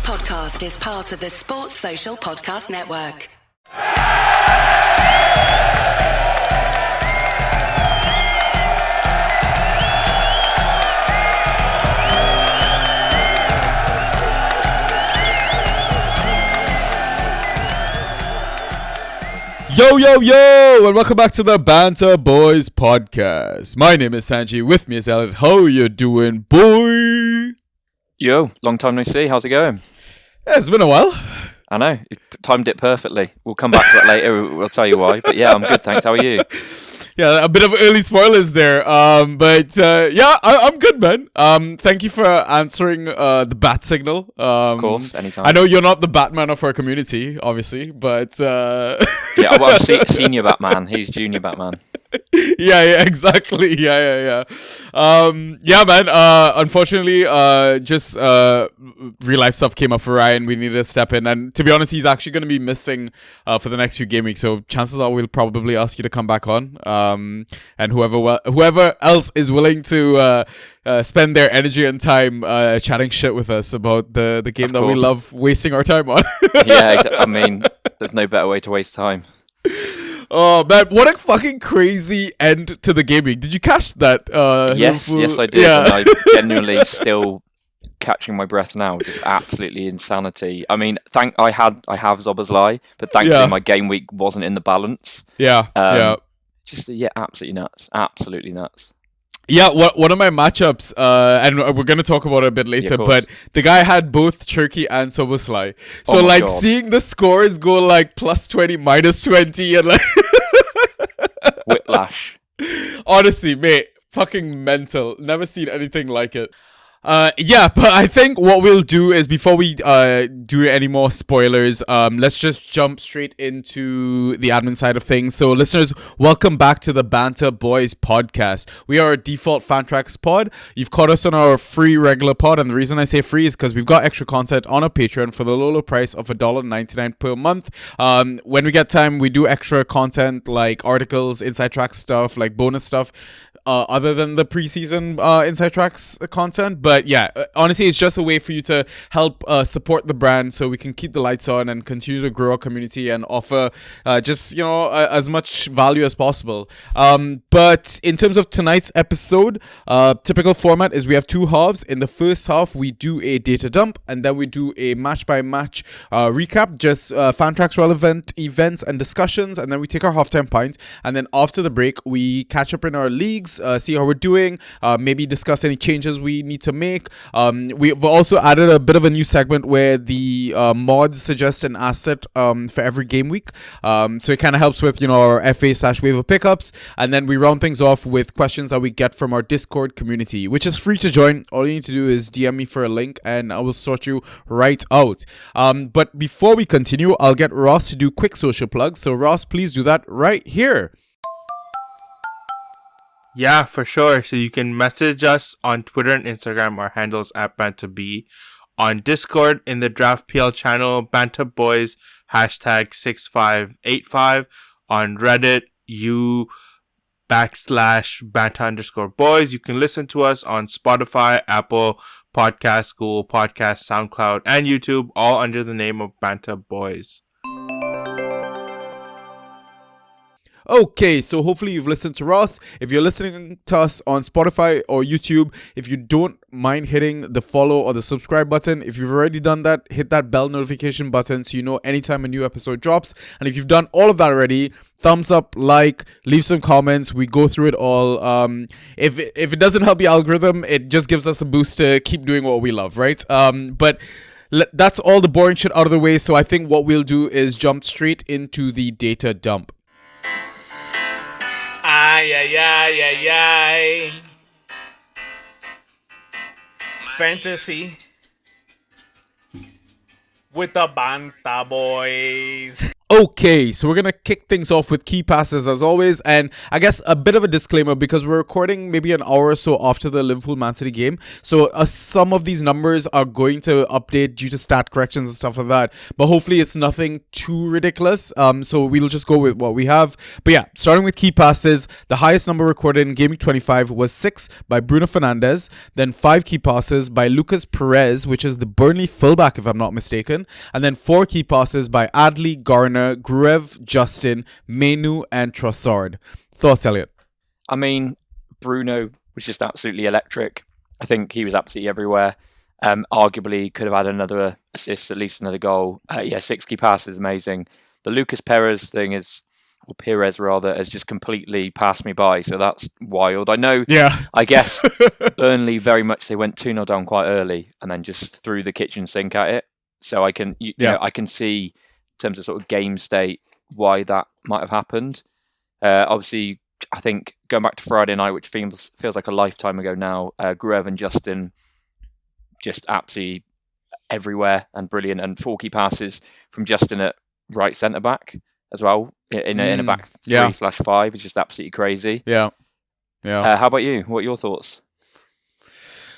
podcast is part of the Sports Social Podcast Network. Yo, yo, yo, and welcome back to the Banter Boys podcast. My name is Sanji, with me is Elliot. How you doing, boy? Yo, long time no see. How's it going? Yeah, it's been a while. I know. You timed it perfectly. We'll come back to that later. We'll tell you why. But yeah, I'm good, thanks. How are you? Yeah, a bit of early spoilers there. I'm good, man. Thank you for answering the bat signal. Of course, anytime. I know you're not the Batman of our community, obviously, but yeah, well, I'm senior Batman. He's junior Batman. yeah, exactly. Yeah, man. Unfortunately, just real life stuff came up for Ryan. We needed to step in, and to be honest, he's actually going to be missing for the next few game weeks. So chances are we'll probably ask you to come back on. And whoever else is willing to spend their energy and time chatting shit with us about the game that we love wasting our time on. Yeah, I mean, there's no better way to waste time. Oh man, what a fucking crazy end to the gaming. Did you catch that? Yes, I did. Yeah. And I'm genuinely still catching my breath now. Just absolutely insanity. I mean, I have Zoba's but thankfully my game week wasn't in the balance. Yeah. Just absolutely nuts. Absolutely nuts. Yeah, one of my matchups, and we're going to talk about it a bit later, but the guy had both Turkey and Soboslai. So, God. Seeing the scores go, plus 20, minus 20, and, Whiplash. Honestly, mate, fucking mental. Never seen anything like it. But I think what we'll do is before we do any more spoilers, let's just jump straight into the admin side of things. So listeners, welcome back to the Banter Boys podcast. We are a default Fantrax pod. You've caught us on our free regular pod, and the reason I say free is because we've got extra content on our Patreon for the low price of $1.99 per month. When we get time, we do extra content like articles, inside track stuff, like bonus stuff. Other than the preseason Inside Tracks content. But yeah, honestly, it's just a way for you to help support the brand so we can keep the lights on and continue to grow our community and offer as much value as possible. But in terms of tonight's episode, typical format is we have two halves. In the first half, we do a data dump, and then we do a match-by-match recap, just Fantrax relevant events and discussions, and then we take our halftime pint, and then after the break, we catch up in our leagues, see how we're doing, maybe discuss any changes we need to make. We've also added a bit of a new segment where the mods suggest an asset for every game week. So it kind of helps with, our FA/waiver pickups. And then we round things off with questions that we get from our Discord community, which is free to join. All you need to do is DM me for a link and I will sort you right out. But before we continue, I'll get Ross to do quick social plugs. So Ross, please do that right here. Yeah, for sure. So you can message us on Twitter and Instagram. Our handles at BanterB. On Discord in the Draft PL channel, BanterBoys #6585. On Reddit, /Banter_boys. You can listen to us on Spotify, Apple Podcasts, Google Podcasts, SoundCloud, and YouTube, all under the name of Banter Boys. Okay, so hopefully you've listened to Ross. If you're listening to us on Spotify or YouTube, if you don't mind hitting the follow or the subscribe button, if you've already done that, hit that bell notification button so you know anytime a new episode drops. And if you've done all of that already, thumbs up, like, leave some comments. We go through it all. If it doesn't help the algorithm, it just gives us a boost to keep doing what we love, right? But that's all the boring shit out of the way. So I think what we'll do is jump straight into the data dump. Ay. Fantasy with the Banter Boys. Okay, so we're gonna kick things off with key passes as always, and I guess a bit of a disclaimer because we're recording maybe an hour or so after the Liverpool-Man City game, so some of these numbers are going to update due to stat corrections and stuff like that. But hopefully, it's nothing too ridiculous. So we'll just go with what we have. But yeah, starting with key passes, the highest number recorded in GW25 was 6 by Bruno Fernandes, then 5 key passes by Lucas Perez, which is the Burnley fullback if I'm not mistaken, and then 4 key passes by Adli, Garner, Gruev, Justin, Menu, and Trossard. Thoughts, Elliot? I mean, Bruno was just absolutely electric. I think he was absolutely everywhere. Arguably could have had another assist, at least another goal. 6 key passes, amazing. The Lucas Perez thing is, or Perez rather, has just completely passed me by. So that's wild. I know. Yeah. I guess Burnley very much they went 2-0 down quite early and then just threw the kitchen sink at it. So I can, you know, I can see in terms of sort of game state why that might have happened. Obviously, I think going back to Friday night, which feels like a lifetime ago now, Gruev and Justin just absolutely everywhere and brilliant, and 4 key passes from Justin at right centre back as well in a back 3/5 is just absolutely crazy. Yeah. How about you? What are your thoughts?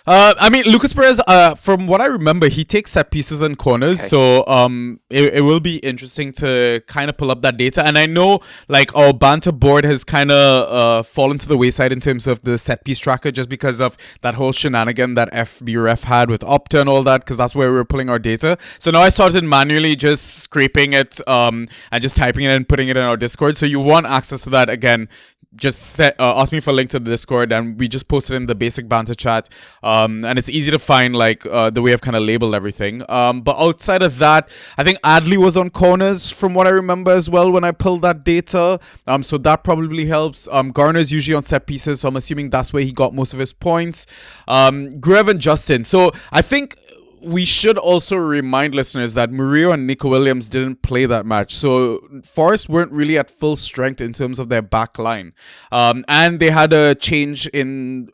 I mean, Lucas Perez, from what I remember, he takes set pieces and corners. Okay. So it will be interesting to kind of pull up that data. And I know, like, our banter board has kind of fallen to the wayside in terms of the set piece tracker just because of that whole shenanigan that FBref had with Opta and all that, because that's where we were pulling our data. So now I started manually just scraping it and just typing it and putting it in our Discord. So you want access to that again. Just ask me for a link to the Discord, and we just posted in the basic banter chat. And it's easy to find, like, the way I've kind of labeled everything. But outside of that, I think Adli was on corners from what I remember as well when I pulled that data. So that probably helps. Garner's usually on set pieces, so I'm assuming that's where he got most of his points. Gruev and Justin. So I think we should also remind listeners that Murillo and Nico Williams didn't play that match. So Forest weren't really at full strength in terms of their back line. And they had a change in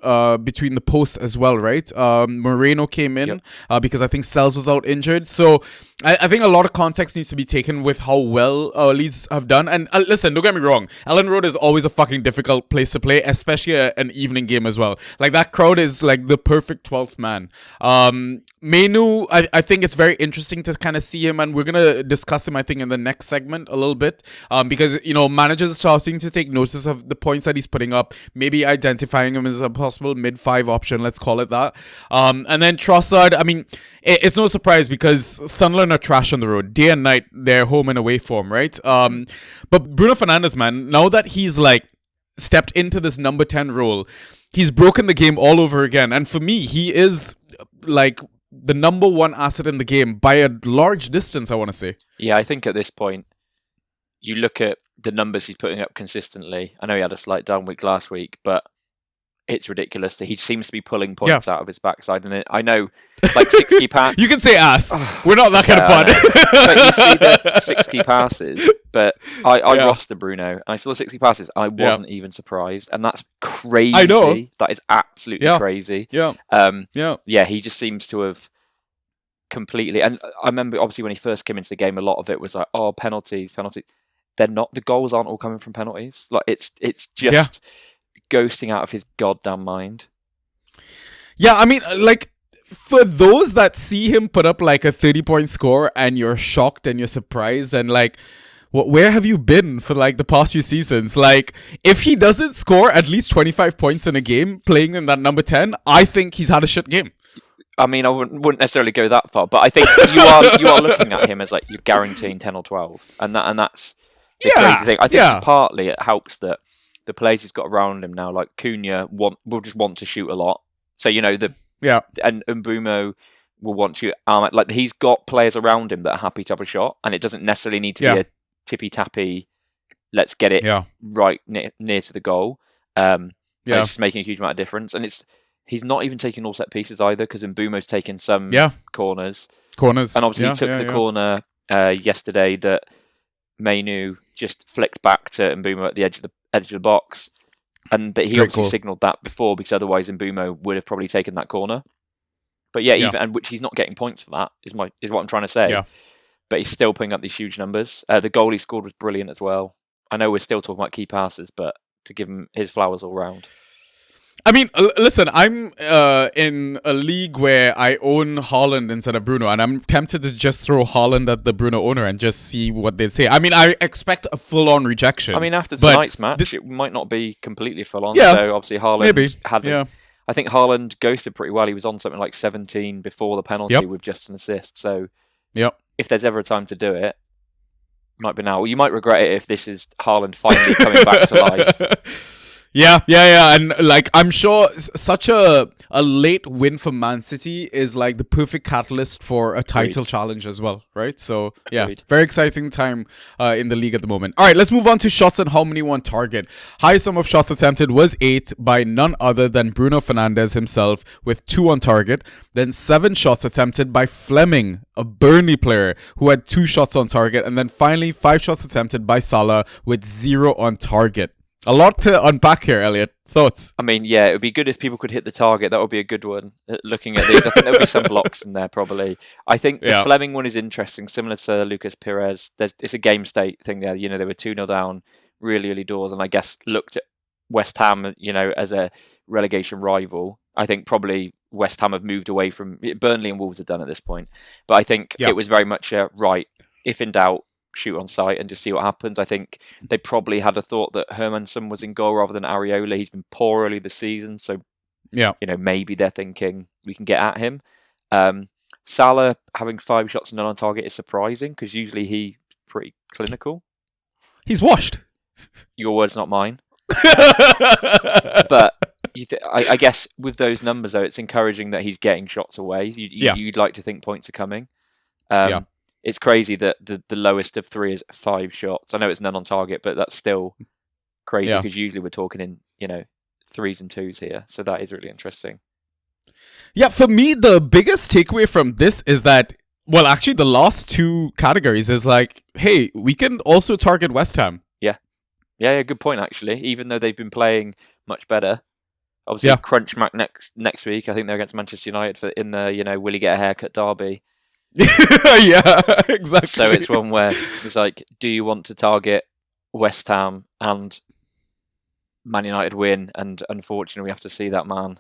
between the posts as well, right? Moreno came in because I think Sells was out injured. So I think a lot of context needs to be taken with how well Leeds have done. And listen, don't get me wrong. Ellen Road is always a fucking difficult place to play, especially an evening game as well. Like, that crowd is like the perfect 12th man. Menu, I think it's very interesting to kind of see him, and we're going to discuss him, I think, in the next segment a little bit. Because, you know, managers are starting to take notice of the points that he's putting up, maybe identifying him as a possible mid-5 option, let's call it that. And then Trossard, I mean, it's no surprise because Sunderland are trash on the road. Day and night, they're home and away form, right? But Bruno Fernandes, man, now that he's, like, stepped into this number 10 role, he's broken the game all over again. And for me, he is, like, the number 1 asset in the game by a large distance, I want to say. Yeah, I think at this point, you look at the numbers he's putting up consistently. I know he had a slight down week last week, but it's ridiculous that he seems to be pulling points out of his backside. And I know, like, 6 key passes. You can say ass. We're not that kind of pod. But you see the 6 key passes. But I rostered Bruno, and I saw 6 key passes. I wasn't even surprised, and that's crazy. I know. That is absolutely crazy. Yeah, he just seems to have completely. And I remember, obviously, when he first came into the game, a lot of it was like, oh, penalties. They're not. The goals aren't all coming from penalties. Like, it's just ghosting out of his goddamn mind. Yeah, I mean, like, for those that see him put up like a 30-point score and you're shocked and you're surprised and like, where have you been for like the past few seasons? Like, if he doesn't score at least 25 points in a game playing in that number 10, I think he's had a shit game. I mean, I wouldn't necessarily go that far, but I think you are looking at him as like you're guaranteeing 10 or 12, and that's the crazy thing. I think partly it helps that the players he's got around him now, like Cunha, will just want to shoot a lot. So, you know, and Mbumo will want to like, he's got players around him that are happy to have a shot, and it doesn't necessarily need to be a tippy-tappy, let's get it right near to the goal. It's just making a huge amount of difference. And he's not even taking all set pieces either, because Mbumo's taken some corners. And obviously he took the corner yesterday that Menu just flicked back to Mbumo at the edge of the box, and that he obviously signalled that before, because otherwise Mbumo would have probably taken that corner. But even and which he's not getting points for that is what I'm trying to say. but he's still putting up these huge numbers. The goal he scored was brilliant as well. I know we're still talking about key passes, but to give him his flowers all round. I mean, listen, I'm in a league where I own Haaland instead of Bruno, and I'm tempted to just throw Haaland at the Bruno owner and just see what they say. I mean, I expect a full-on rejection. I mean, after tonight's match, it might not be completely full-on. Yeah, so obviously Haaland had... Yeah. I think Haaland ghosted pretty well. He was on something like 17 before the penalty with just an assist. So if there's ever a time to do it, might be now. Well, you might regret it if this is Haaland finally coming back to life. Yeah. And like, I'm sure such a late win for Man City is like the perfect catalyst for a title challenge as well, right? So very exciting time in the league at the moment. All right, let's move on to shots and how many were on target. Highest sum of shots attempted was 8 by none other than Bruno Fernandes himself with 2 on target. Then 7 shots attempted by Fleming, a Burnley player who had 2 shots on target. And then finally 5 shots attempted by Salah with 0 on target. A lot to unpack here, Elliot. Thoughts? I mean, yeah, it would be good if people could hit the target. That would be a good one. Looking at these, I think there would be some blocks in there probably. I think the Fleming one is interesting, similar to Lucas Perez. It's a game state thing there. You know, they were 2-0 down really early doors, and I guess looked at West Ham, you know, as a relegation rival. I think probably West Ham have moved away from... Burnley and Wolves are done at this point. But I think it was very much right, if in doubt, shoot on sight and just see what happens. I think they probably had a thought that Hermanson was in goal rather than Areola. He's been poor early this season, so you know, maybe they're thinking we can get at him. Salah having 5 shots and none on target is surprising because usually he's pretty clinical. He's washed. Your words, not mine. But I guess with those numbers though, it's encouraging that he's getting shots away. You'd like to think points are coming. It's crazy that the lowest of 3 is 5 shots. I know it's none on target, but that's still crazy because usually we're talking in, you know, 3s and 2s here. So that is really interesting. Yeah, for me, the biggest takeaway from this is that, well, actually the last 2 categories is like, hey, we can also target West Ham. Yeah, good point, actually. Even though they've been playing much better. Obviously, crunch mark next week. I think they're against Manchester United in the, you know, will he get a haircut derby. Yeah, exactly. So it's one where it's like, do you want to target West Ham and Man United win? And unfortunately, we have to see that man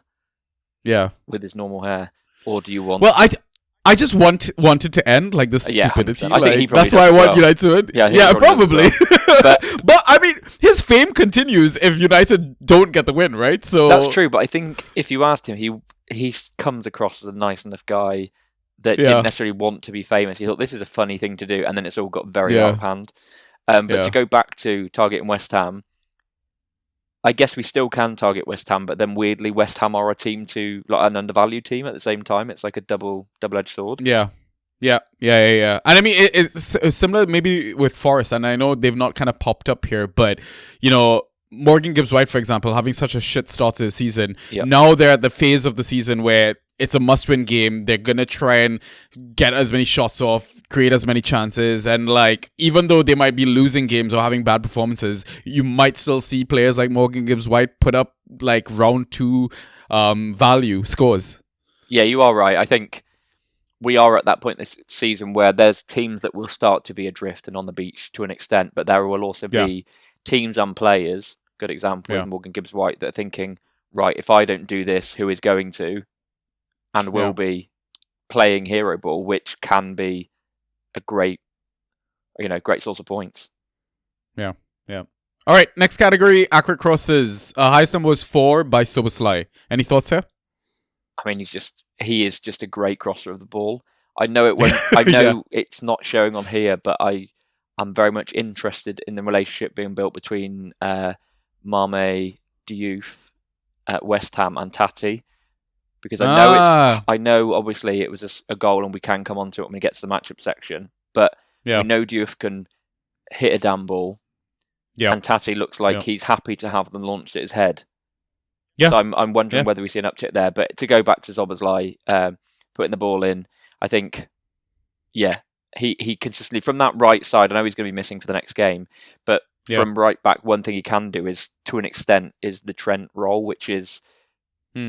with his normal hair. Or do you want... Well, I just wanted to end like this stupidity. I think he that's why I want United to win. Yeah, probably. But I mean, his fame continues if United don't get the win, right? So that's true. But I think if you asked him, he comes across as a nice enough guy that didn't necessarily want to be famous. He thought this is a funny thing to do, and then it's all got very out of hand. But to go back to targeting West Ham, I guess we still can target West Ham, but then weirdly, West Ham are a team to like an undervalued team at the same time. It's like a double-edged sword. Yeah. And I mean, it's similar maybe with Forest, and I know they've not kind of popped up here, but you know, Morgan Gibbs-White, for example, having such a shit start to the season, now they're at the phase of the season where it's a must-win game. They're gonna try and get as many shots off, create as many chances, and like even though they might be losing games or having bad performances, you might still see players like Morgan Gibbs-White put up like round 2 value scores. Yeah, you are right. I think we are at that point this season where there's teams that will start to be adrift and on the beach to an extent, but there will also be teams and players. Good example is Morgan Gibbs-White that are thinking, right, if I don't do this, who is going to? And will be playing hero ball, which can be a great source of points. Yeah. All right, next category, accurate crosses. Highest number was 4 by Soboslai. Any thoughts here? I mean, he is just a great crosser of the ball. I know it won't. I know it's not showing on here, but I'm very much interested in the relationship being built between Mame Diouf at West Ham and Tati. Because I know obviously it was a goal and we can come on to it when we get to the matchup section. But we know Diouf can hit a damn ball. Yeah. And Tati looks like he's happy to have them launched at his head. Yeah. So I'm wondering whether we see an uptick there. But to go back to Szoboszlai putting the ball in, I think, he consistently, from that right side, I know he's going to be missing for the next game, but from right back, one thing he can do is, to an extent, is the Trent role, which is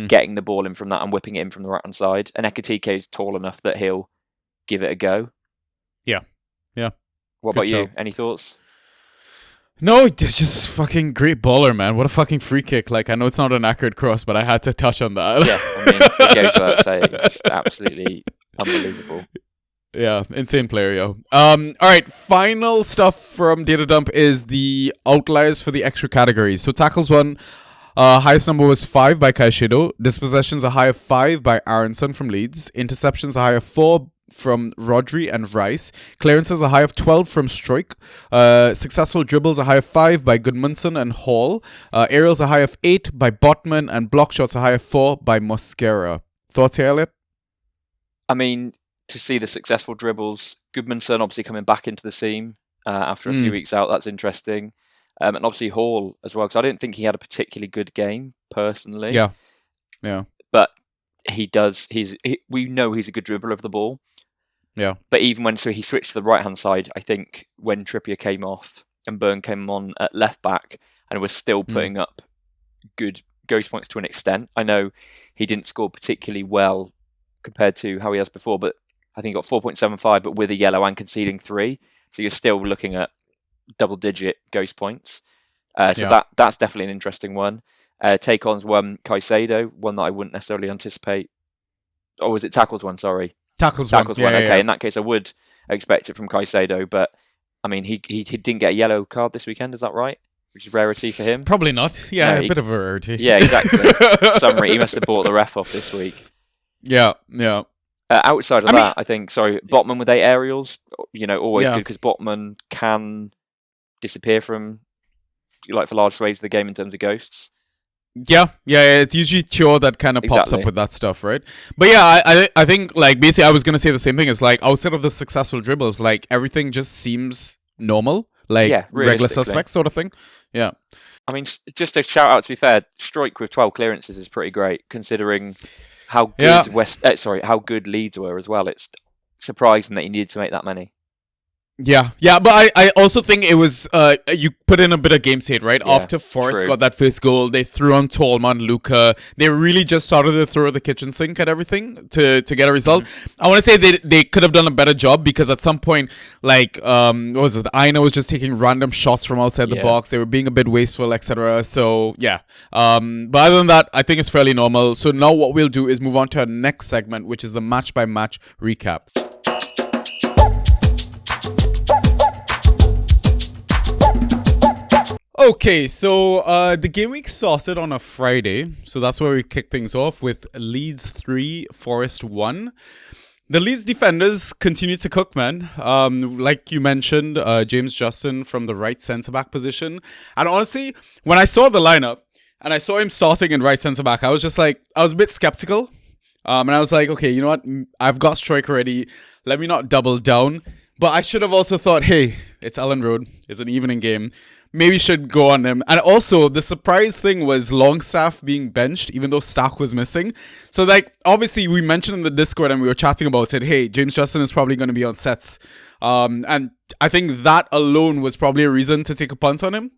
getting the ball in from that and whipping it in from the right-hand side. And Ekitike is tall enough that he'll give it a go. Yeah. What Good about you? shout. Any thoughts? No, it's just fucking great baller, man. What a fucking free kick. Like, I know it's not an accurate cross, but I had to touch on that. Yeah, I mean, it goes without saying. Just absolutely unbelievable. Yeah, insane player, yo. Alright, final stuff from Data Dump is the outliers for the extra categories. So tackles one, highest number was 5 by Caicedo. Dispossessions a high of 5 by Aronson from Leeds. Interceptions a high of 4 from Rodri and Rice. Clearances a high of 12 from Struijk. Successful dribbles a high of 5 by Goodmanson and Hall. Aerials a high of 8 by Botman. And block shots a high of 4 by Mosquera. Thoughts here, Elliot? I mean, to see the successful dribbles, Goodmanson obviously coming back into the team after a few weeks out, that's interesting. And obviously Hall as well, because I don't think he had a particularly good game, personally. Yeah. But he does, we know he's a good dribbler of the ball. Yeah. But even when he switched to the right-hand side, I think when Trippier came off and Byrne came on at left-back and was still putting up good ghost points to an extent. I know he didn't score particularly well compared to how he has before, but I think he got 4.75, but with a yellow and conceding 3. So you're still looking at double-digit ghost points. That's definitely an interesting one. Take-ons one, Caicedo, one that I wouldn't necessarily anticipate. Or was it tackles one, sorry? Tackles one. Okay, Yeah. in that case I would expect it from Caicedo, but I mean, he didn't get a yellow card this weekend, is that right? Which is rarity for him. Probably not. Yeah, No, a bit of a rarity. Yeah, exactly. Summary, he must have bought the ref off this week. Yeah. Outside of that, I think, Botman with 8 aerials, always good because Botman can disappear from, for large swathes of the game in terms of ghosts. Yeah, it's usually Tio that kind of pops Exactly. up with that stuff, right? But yeah, I think, like, basically I was going to say the same thing. It's like, outside of the successful dribbles, like, everything just seems normal. Like, regular suspect sort of thing. Yeah. I mean, just a shout out, to be fair, Struijk with 12 clearances is pretty great, considering how good how good Leeds were as well. It's surprising that he needed to make that many. Yeah, but I also think it was you put in a bit of game state, right? Yeah, After Forrest true. got that first goal, they threw on Tolman, Luca. They really just started to throw the kitchen sink at everything to get a result. I want to say they could have done a better job, because at some point, like what was it? Aina was just taking random shots from outside the box. They were being a bit wasteful, etc. So yeah. But other than that, I think it's fairly normal. So now what we'll do is move on to our next segment, which is the match by match recap. Okay, so the game week started on a Friday, so that's where we kick things off with Leeds 3, Forest 1. The Leeds defenders continue to cook, man. Like you mentioned, James Justin from the right centre-back position. And honestly, when I saw the lineup, and I saw him starting in right centre-back, I was a bit skeptical. And I was like, okay, you know what? I've got Struijk already. Let me not double down. But I should have also thought, hey, it's Ellen Road. It's an evening game. Maybe should go on him. And also, the surprise thing was Longstaff being benched, even though Stark was missing. So, like, obviously, we mentioned in the Discord and we were chatting about it, hey, James Justin is probably going to be on sets. And I think that alone was probably a reason to take a punt on him.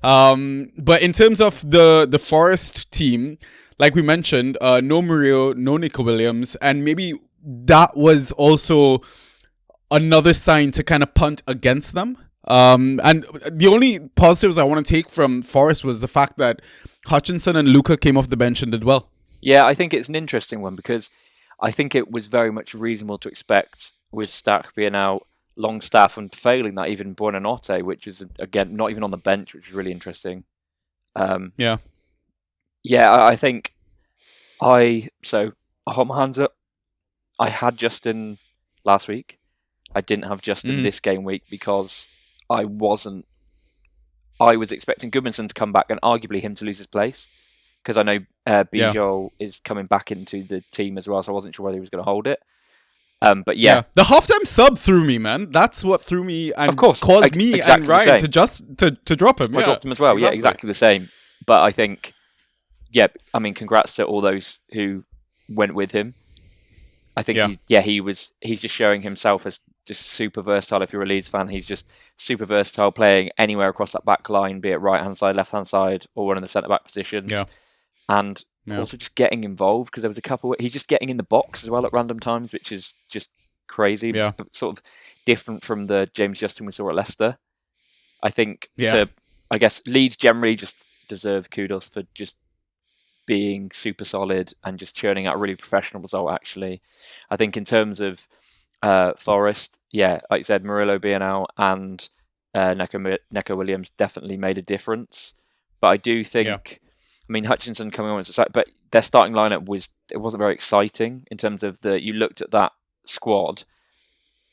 But in terms of the Forest team, like we mentioned, no Murillo, no Nico Williams, and maybe that was also another sign to kind of punt against them. And the only positives I want to take from Forest was the fact that Hutchinson and Luca came off the bench and did well. Yeah, I think it's an interesting one, because I think it was very much reasonable to expect, with Stark being out, Longstaff, and failing that, even Buonanotte, which is, again, not even on the bench, which is really interesting. Yeah, I think I hold my hands up. I had Justin last week. I didn't have Justin this game week because I was expecting Goodmanson to come back and arguably him to lose his place, because I know Bijol is coming back into the team as well, so I wasn't sure whether he was going to hold it. But yeah, the halftime sub threw me, man. That's what threw me, and of course, caused me exactly and Ryan to drop him. I dropped him as well. Exactly. Yeah, exactly the same. But I think, I mean, congrats to all those who went with him. I think he's just showing himself as just super versatile. If you're a Leeds fan, he's just super versatile, playing anywhere across that back line, be it right hand side, left hand side, or one of the centre back positions. Yeah. And also just getting involved, because there was a couple. He's just getting in the box as well at random times, which is just crazy. Yeah. Sort of different from the James Justin we saw at Leicester. I think Yeah. I guess Leeds generally just deserve kudos for just being super solid and just churning out a really professional result, actually. I think in terms of Forest, yeah, like you said, Murillo being out and Neco Williams definitely made a difference. But I do think, I mean, Hutchinson coming on, but their starting lineup wasn't very exciting in terms of you looked at that squad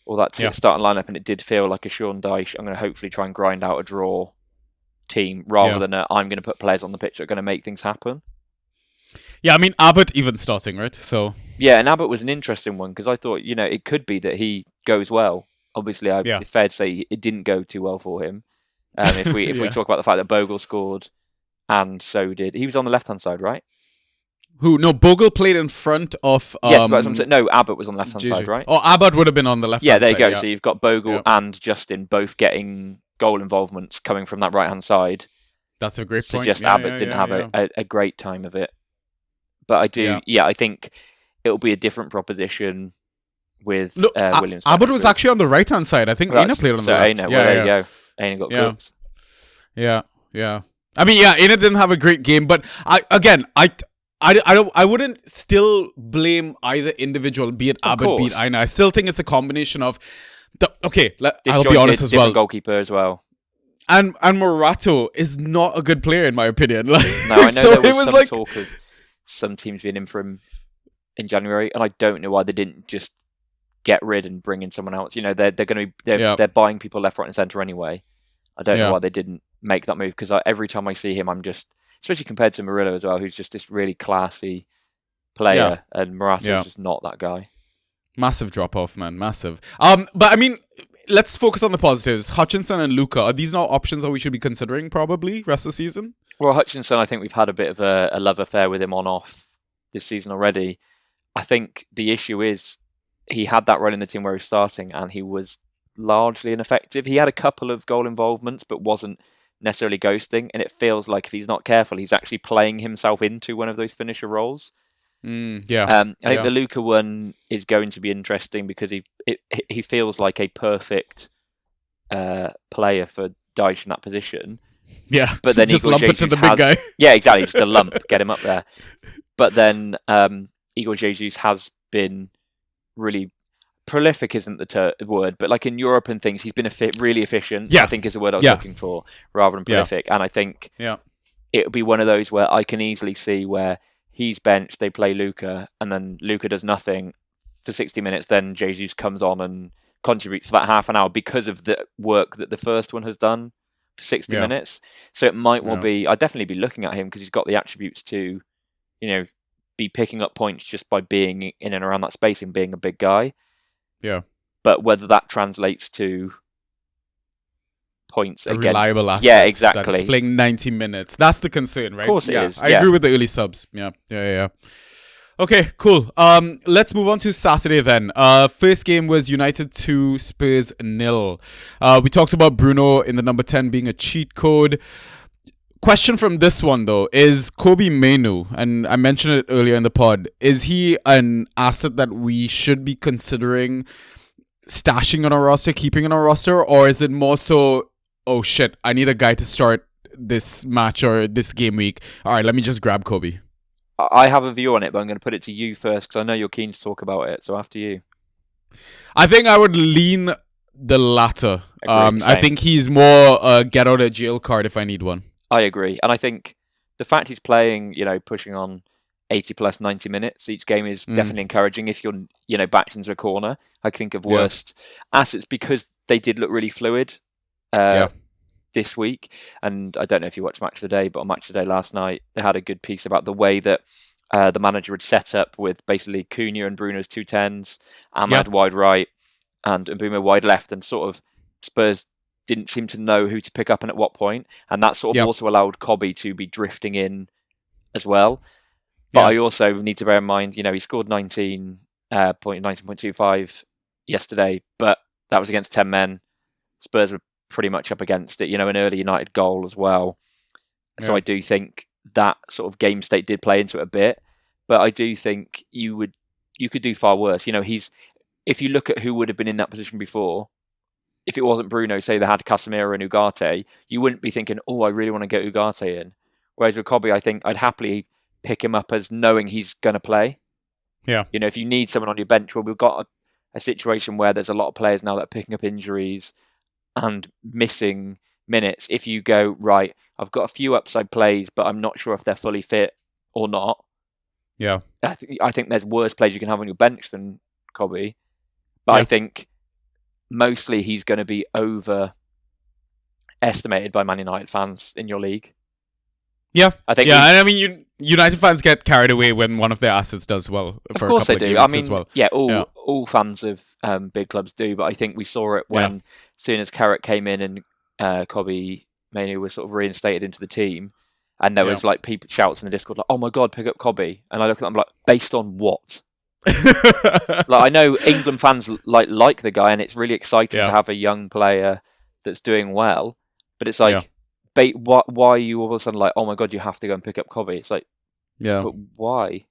or that starting lineup, and it did feel like a Sean Dyche, I'm going to hopefully try and grind out a draw team rather than I'm going to put players on the pitch that are going to make things happen. Yeah, I mean, Abbott even starting, right? So yeah, and Abbott was an interesting one because I thought, it could be that he goes well. Obviously, it's fair to say it didn't go too well for him. If we talk about the fact that Bogle scored, and so did he was on the left hand side, right? Who? No, Bogle played in front of. Yes, that's what I'm saying. No, Abbott was on the left hand side, right? Oh, Abbott would have been on the left. Yeah, there you go. Yeah. So you've got Bogle and Justin both getting goal involvements coming from that right hand side. That's a great point. Suggest Abbott didn't have a great time of it. But I do, I think it'll be a different proposition with Williams. Abbott was actually on the right hand side. I think Aina played on the left. Aina, there you go. Aina got goals. Yeah. I mean, Aina didn't have a great game, but I wouldn't still blame either individual, be it Abbott, be it Aina. I still think it's a combination of I'll be honest as well. Goalkeeper as well. And Morato is not a good player in my opinion. Like, no, I know there was some talk of some teams being in for him in January, and I don't know why they didn't just get rid and bring in someone else. They're going to they're buying people left, right, and centre anyway. I don't know why they didn't make that move because every time I see him, I'm just, especially compared to Murillo as well, who's just this really classy player, and Morato's just not that guy. Massive drop off, man, massive. But I mean, let's focus on the positives. Hutchinson and Luca, are these not options that we should be considering probably rest of the season? Well, Hutchinson, I think we've had a bit of a love affair with him on-off this season already. I think the issue is he had that role in the team where he was starting and he was largely ineffective. He had a couple of goal involvements but wasn't necessarily ghosting, and it feels like if he's not careful, he's actually playing himself into one of those finisher roles. I think the Luca one is going to be interesting because he feels like a perfect player for Dyche in that position. Yeah, but then just Igor lump Jesus it to the big guy. Yeah, exactly, just a lump, get him up there. But then Igor Jesus has been really prolific, isn't the word, but like in Europe and things, he's been really efficient. I think is the word I was looking for, rather than prolific. And I think it'll be one of those where I can easily see where he's benched, they play Luca, and then Luca does nothing for 60 minutes. Then Jesus comes on and contributes for that half an hour because of the work that the first one has done. 60 minutes, so it might well be. I'd definitely be looking at him because he's got the attributes to, be picking up points just by being in and around that space and being a big guy. Yeah, but whether that translates to points again, reliable asset. Yeah, exactly. That's playing 90 minutes. That's the concern, right? Of course, it is. I agree with the early subs. Yeah. Okay, cool. Let's move on to Saturday then. First game was United 2, Spurs 0. We talked about Bruno in the number 10 being a cheat code. Question from this one though, is Kobe Mainoo, and I mentioned it earlier in the pod, is he an asset that we should be considering stashing on our roster, keeping on our roster, or is it more so, oh shit, I need a guy to start this match or this game week. Alright, let me just grab Kobe. I have a view on it, but I'm going to put it to you first because I know you're keen to talk about it. So after you. I think I would lean the latter. I think he's more a get out of jail card if I need one. I agree. And I think the fact he's playing, pushing on 80 plus 90 minutes each game is definitely encouraging if you're, backed into a corner. I think of worst assets because they did look really fluid. This week, and I don't know if you watched Match of the Day, but on Match of the Day last night they had a good piece about the way that the manager had set up with basically Cunha and Bruno's 210s, Ahmad wide right and Mbeumo wide left, and sort of Spurs didn't seem to know who to pick up and at what point, and that sort of also allowed Kobe to be drifting in as well. But I also need to bear in mind, he scored 19.25 yesterday, but that was against 10 men. Spurs were pretty much up against it, an early United goal as well. So I do think that sort of game state did play into it a bit, but I do think you could do far worse. if you look at who would have been in that position before, if it wasn't Bruno, say they had Casemiro and Ugarte, you wouldn't be thinking, oh, I really want to get Ugarte in. Whereas with Kobe, I think I'd happily pick him up as knowing he's going to play. Yeah. You know, if you need someone on your bench, well, we've got a situation where there's a lot of players now that are picking up injuries and missing minutes. If you go, right, I've got a few upside plays, but I'm not sure if they're fully fit or not. Yeah. I think there's worse players you can have on your bench than Kobe. But I think mostly he's going to be overestimated by Man United fans in your league. Yeah, I think. Yeah, and I mean, United fans get carried away when one of their assets does well. Of course they do. I mean, as well. all fans of big clubs do, but I think we saw it when, as soon as Carrick came in and Kobe Mainoo was sort of reinstated into the team, and there was like people shouts in the Discord like, "Oh my God, pick up Kobe!" And I look at them like, based on what? Like, I know England fans like the guy, and it's really exciting to have a young player that's doing well, but it's like. Why are you all of a sudden like, oh my God, you have to go and pick up Kobe? It's like, but why?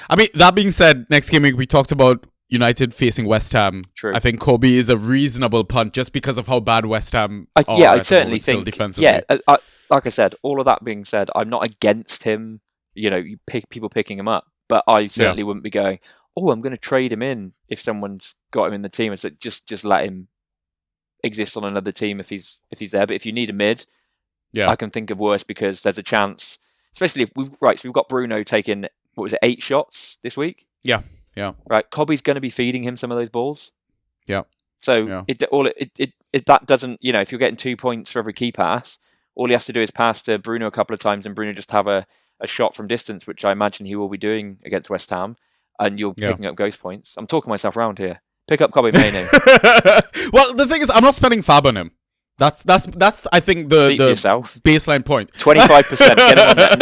I mean, that being said, next game week we talked about United facing West Ham. True. I think Kobe is a reasonable punt just because of how bad West Ham are. I certainly think. Defensively. Yeah, like I said, all of that being said, I'm not against him. You know, people picking him up, but I certainly wouldn't be going, oh, I'm going to trade him in if someone's got him in the team. It's like just let him exist on another team if he's there. But if you need a mid, I can think of worse, because there's a chance, especially if we've got Bruno taking 8 shots this week. Yeah. Right, Kobe's going to be feeding him some of those balls. Yeah. So that doesn't, you know, if you're getting 2 points for every key pass, all he has to do is pass to Bruno a couple of times, and Bruno just have a shot from distance, which I imagine he will be doing against West Ham, and you're picking up ghost points. I'm talking myself around here. Pick up Kobe Mainoo. Well, the thing is, I'm not spending fab on him. That's I think the baseline point. 25%. Get him on that.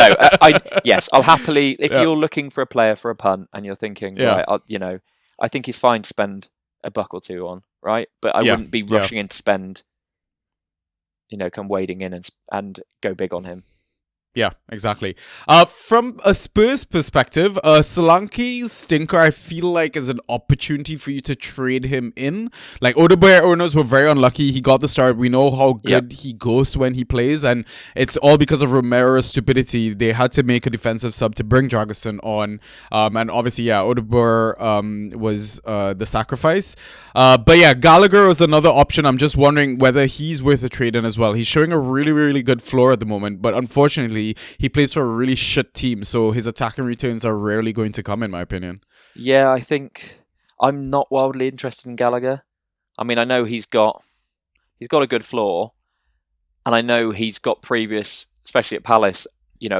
No, I'll happily, if you're looking for a player for a punt and you're thinking, right, I think he's fine to spend $1 or $2 on, right? But I wouldn't be rushing in to spend, come wading in and go big on him. Yeah, exactly. From a Spurs perspective, Solanke's stinker, I feel like, is an opportunity for you to trade him in. Like, Odegaard owners were very unlucky. He got the start. We know how good he goes when he plays, and it's all because of Romero's stupidity. They had to make a defensive sub to bring Dragusin on, and obviously, Odegaard was the sacrifice. But yeah, Gallagher was another option. I'm just wondering whether he's worth a trade in as well. He's showing a really, really good floor at the moment, but unfortunately, he plays for a really shit team, so his attacking returns are rarely going to come, in my opinion. Yeah, I think I'm not wildly interested in Gallagher. I mean, I know he's got a good floor, and I know he's got previous, especially at Palace,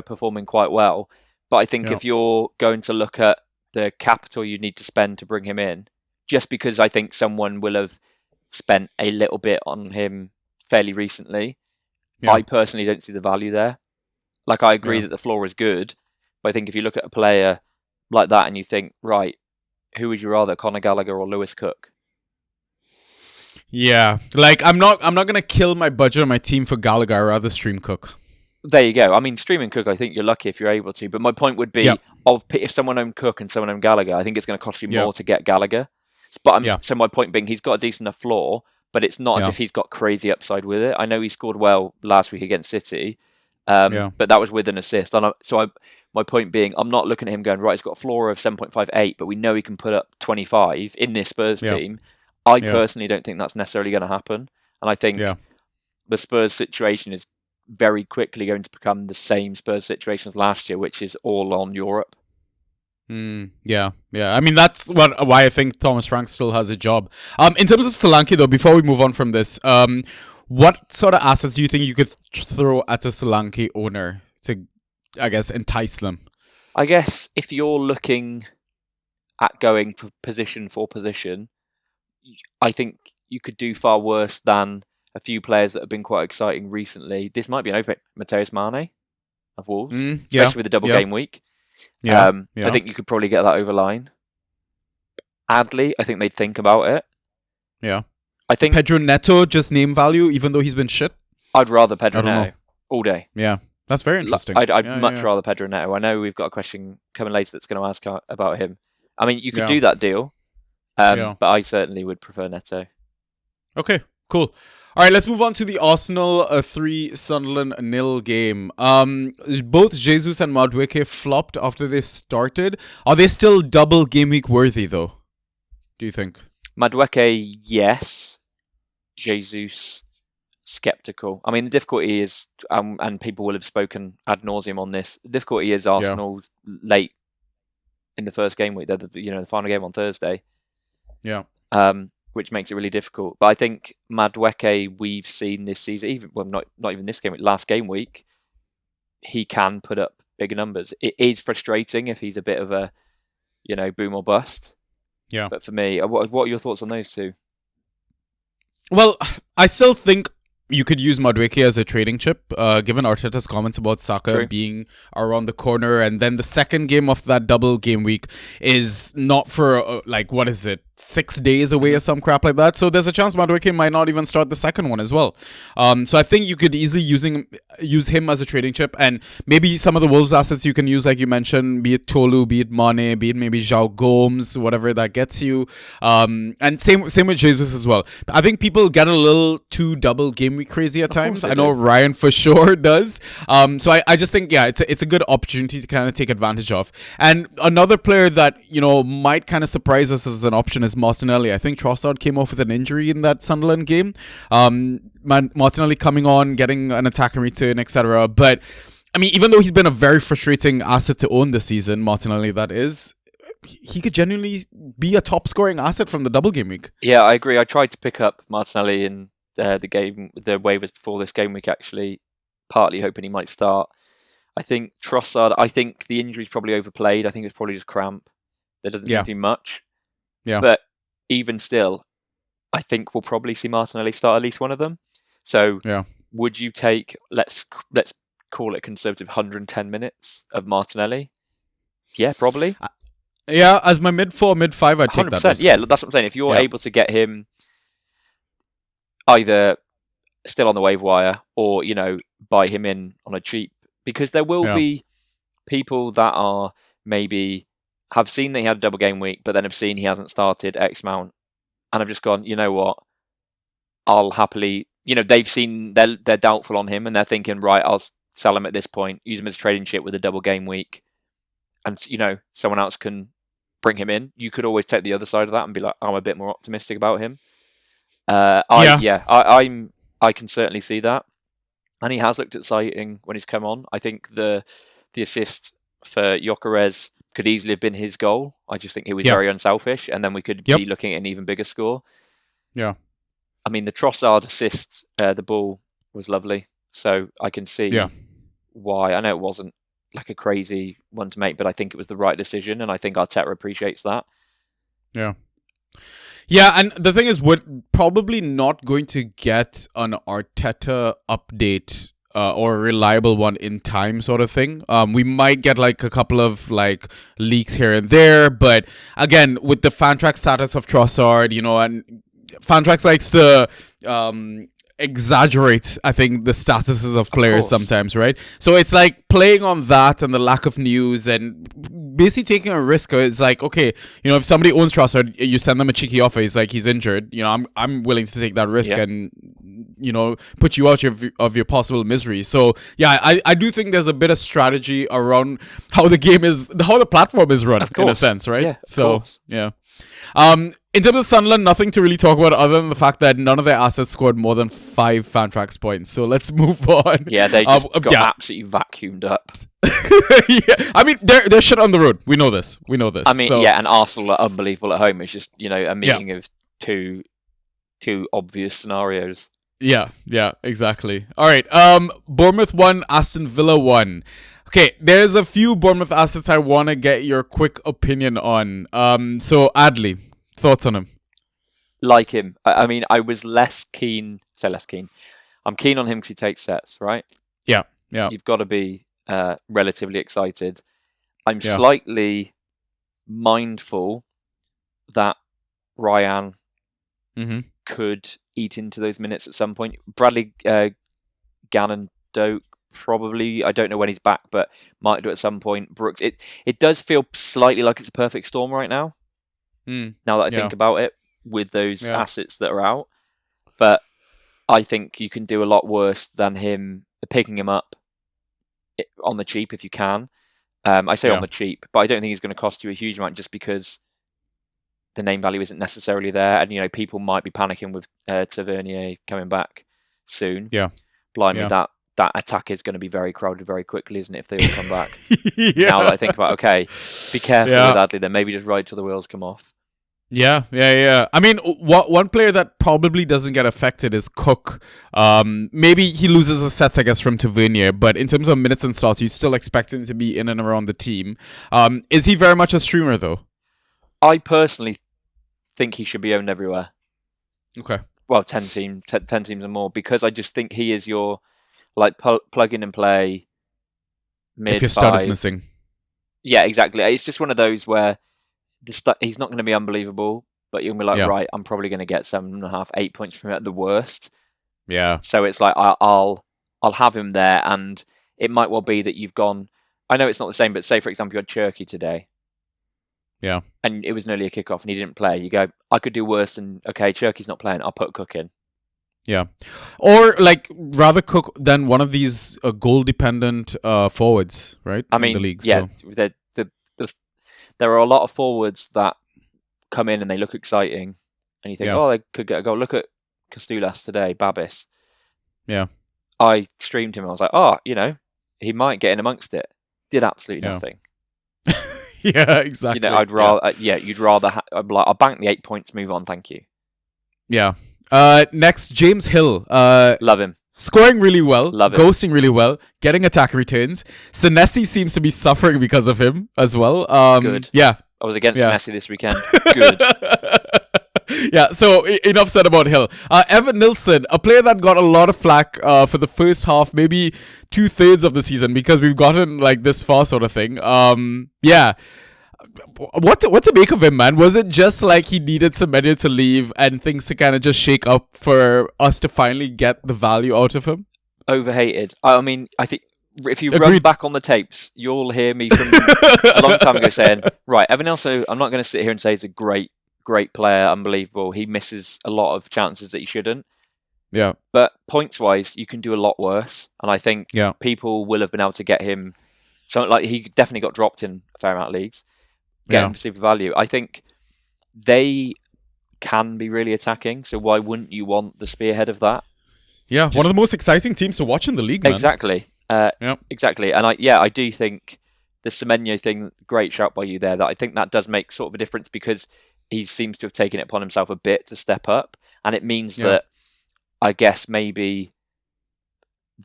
performing quite well. But I think if you're going to look at the capital you need to spend to bring him in, just because I think someone will have spent a little bit on him fairly recently, I personally don't see the value there. Like, I agree that the floor is good, but I think if you look at a player like that and you think, right, who would you rather, Conor Gallagher or Lewis Cook? Yeah, like I'm not gonna kill my budget on my team for Gallagher. I'd rather stream Cook. There you go. I mean, streaming Cook, I think you're lucky if you're able to. But my point would be, if someone owned Cook and someone owned Gallagher, I think it's going to cost you more to get Gallagher. But so my point being, he's got a decent enough floor, but it's not as if he's got crazy upside with it. I know he scored well last week against City. But that was with an assist. My point being, I'm not looking at him going, right, he's got a floor of 7.58, but we know he can put up 25 in this Spurs team. I personally don't think that's necessarily going to happen. And I think the Spurs situation is very quickly going to become the same Spurs situation as last year, which is all on Europe. Yeah. I mean, that's why I think Thomas Frank still has a job. In terms of Solanke, though, before we move on from this, what sort of assets do you think you could throw at a Solanke owner to, I guess, entice them? I guess if you're looking at going for position for position, I think you could do far worse than a few players that have been quite exciting recently. This might be an open. Mateus Mane of Wolves, especially with the double game week. I think you could probably get that over line. Adley, I think they'd think about it. Yeah. I think Pedro Neto, just name value, even though he's been shit. I'd rather Pedro Neto all day. Yeah, that's very interesting. I'd much rather Pedro Neto. I know we've got a question coming later that's going to ask about him. I mean, you could do that deal, But I certainly would prefer Neto. Okay, cool. All right, let's move on to the Arsenal 3 Sunderland 0 game. Both Jesus and Madueke flopped after they started. Are they still double game week worthy though? Do you think? Madueke, yes. Jesus, skeptical. I mean, the difficulty is, and people will have spoken ad nauseum on this. The difficulty is Arsenal's late in the first game week. They're the final game on Thursday. Yeah. Which makes it really difficult. But I think Madueke, we've seen this season, not even this game week, last game week, he can put up bigger numbers. It is frustrating if he's a bit of a, boom or bust. Yeah. But for me, what are your thoughts on those two? Well, I still think you could use Madueke as a trading chip, given Arteta's comments about Saka being around the corner. And then the second game of that double game week is not for, 6 days away or some crap like that. So there's a chance Madueke might not even start the second one as well. So I think you could easily use him as a trading chip. And maybe some of the Wolves assets you can use, like you mentioned, be it Tolu, be it Mane, be it maybe João Gomes, whatever that gets you. And same with Jesus as well. I think people get a little too double game week crazy at times. I know Ryan for sure does. So I just think, it's a good opportunity to kind of take advantage of. And another player that, might kind of surprise us as an option is Martinelli. I think Trossard came off with an injury in that Sunderland game. Martinelli coming on, getting an attacking return, etc. But, I mean, even though he's been a very frustrating asset to own this season, Martinelli that is, he could genuinely be a top scoring asset from the double game week. Yeah, I agree. I tried to pick up Martinelli in the waivers before this game week, actually, partly hoping he might start. I think Trossard, the injury's probably overplayed. I think it's probably just cramp. There doesn't seem to be much. Yeah. But even still, I think we'll probably see Martinelli start at least one of them. So would you take, let's call it conservative, 110 minutes of Martinelli? Yeah, probably. As my mid-4, mid-5, I'd take that risk. Yeah, that's what I'm saying. If you're able to get him either still on the waiver wire or, buy him in on a cheap, because there will be people that are maybe have seen that he had a double game week, but then have seen he hasn't started X amount, and have just gone, you know what, I'll happily, they've seen they're doubtful on him, and they're thinking, right, I'll sell him at this point, use him as a trading chip with a double game week, and someone else can bring him in. You could always take the other side of that and be like, I'm a bit more optimistic about him. I can certainly see that, and he has looked exciting when he's come on. I think the assist for Gyökeres could easily have been his goal. I just think he was very unselfish, and then we could be looking at an even bigger score. Yeah. I mean, the Trossard assist, the ball was lovely, so I can see why. I know it wasn't like a crazy one to make, but I think it was the right decision, and I think Arteta appreciates that. Yeah. Yeah, and the thing is, we're probably not going to get an Arteta update or a reliable one in time, sort of thing. We might get like a couple of like leaks here and there, but again, with the Fantrax status of Trossard, and Fantrax likes to exaggerate, I think, the statuses of players sometimes, right? So it's like playing on that and the lack of news and basically taking a risk. It's like, okay, if somebody owns Trossard, you send them a cheeky offer. It's like he's injured. I'm willing to take that risk and put you out of your possible misery. So yeah, I do think there's a bit of strategy around how the platform is run in a sense, right? Yeah, so yeah. In terms of Sunderland, nothing to really talk about other than the fact that none of their assets scored more than 5 Fantrax points. So let's move on. Yeah, they just got absolutely vacuumed up. I mean, they're shit on the road. We know this. I mean, and Arsenal are unbelievable at home. It's just, a meeting of two obvious scenarios. Yeah, exactly. All right. Bournemouth 1, Aston Villa 1. Okay, there's a few Bournemouth assets I want to get your quick opinion on. So Adley, thoughts on him? Like him. I mean, I was less keen. I'm keen on him because he takes sets, right? Yeah. You've got to be relatively excited. I'm slightly mindful that Ryan could eat into those minutes at some point. Bradley Gannon Doak probably, I don't know when he's back, but might do at some point. Brooks, it does feel slightly like it's a perfect storm right now. Now that I think about it, with those assets that are out. But I think you can do a lot worse than him picking him up on the cheap if you can. I say on the cheap, but I don't think he's going to cost you a huge amount just because the name value isn't necessarily there. And, people might be panicking with Tavernier coming back soon. Yeah. Blimey, that attack is going to be very crowded very quickly, isn't it, if they all come back? Now that I think about okay, be careful with Adley then. Maybe just ride till the wheels come off. Yeah. I mean, one player that probably doesn't get affected is Cook. Maybe he loses the sets, I guess, from Tavernier, but in terms of minutes and slots, you still expect him to be in and around the team. Is he very much a streamer, though? I personally think he should be owned everywhere. Okay. Well, 10 teams or more, because I just think he is your plug in and play mid. If your stud is missing. Yeah, exactly. It's just one of those where he's not going to be unbelievable, but you'll be like, right, I'm probably going to get 7.5, 8 points from it at the worst. Yeah. So it's like I'll have him there, and it might well be that you've gone. I know it's not the same, but say for example you had Cherky today. Yeah. And it was nearly a kickoff, and he didn't play. You go, I could do worse than Cherky's not playing. I'll put Cook in. Yeah, or rather Cook than one of these goal-dependent forwards, right? I mean, in the league, yeah, there are a lot of forwards that come in and they look exciting, and you think, they could get a goal. Look at Castulas today, Babis. Yeah, I streamed him. I was like, he might get in amongst it. Did absolutely nothing. Yeah, exactly. I'd rather, you'd rather. I'll bank the 8 points. Move on, thank you. Yeah. Next, James Hill. Love him. Scoring really well, Love it. ghosting really well, getting attack returns. Senesi seems to be suffering because of him as well. Good. Yeah. I was against Senesi this weekend. Good. Yeah, so enough said about Hill. Evan Nilsson, a player that got a lot of flack for the first half, maybe 2/3 of the season, because we've gotten this far sort of thing. Yeah. What to make of him, man? Was it just he needed Semenyo to leave and things to kind of just shake up for us to finally get the value out of him? Overhated. I mean, I think if you run back on the tapes, you'll hear me from a long time ago saying, right, Evan Nilsson, I'm not going to sit here and say he's a great player, unbelievable. He misses a lot of chances that he shouldn't. Yeah. But points-wise, you can do a lot worse. And I think people will have been able to get him... he definitely got dropped in a fair amount of leagues. Get him for super value. I think they can be really attacking, so why wouldn't you want the spearhead of that? Yeah, one of the most exciting teams to watch in the league, man. Exactly. Exactly. And I do think the Semenyo thing, great shout by you there, that I think that does make sort of a difference because he seems to have taken it upon himself a bit to step up, and it means that I guess maybe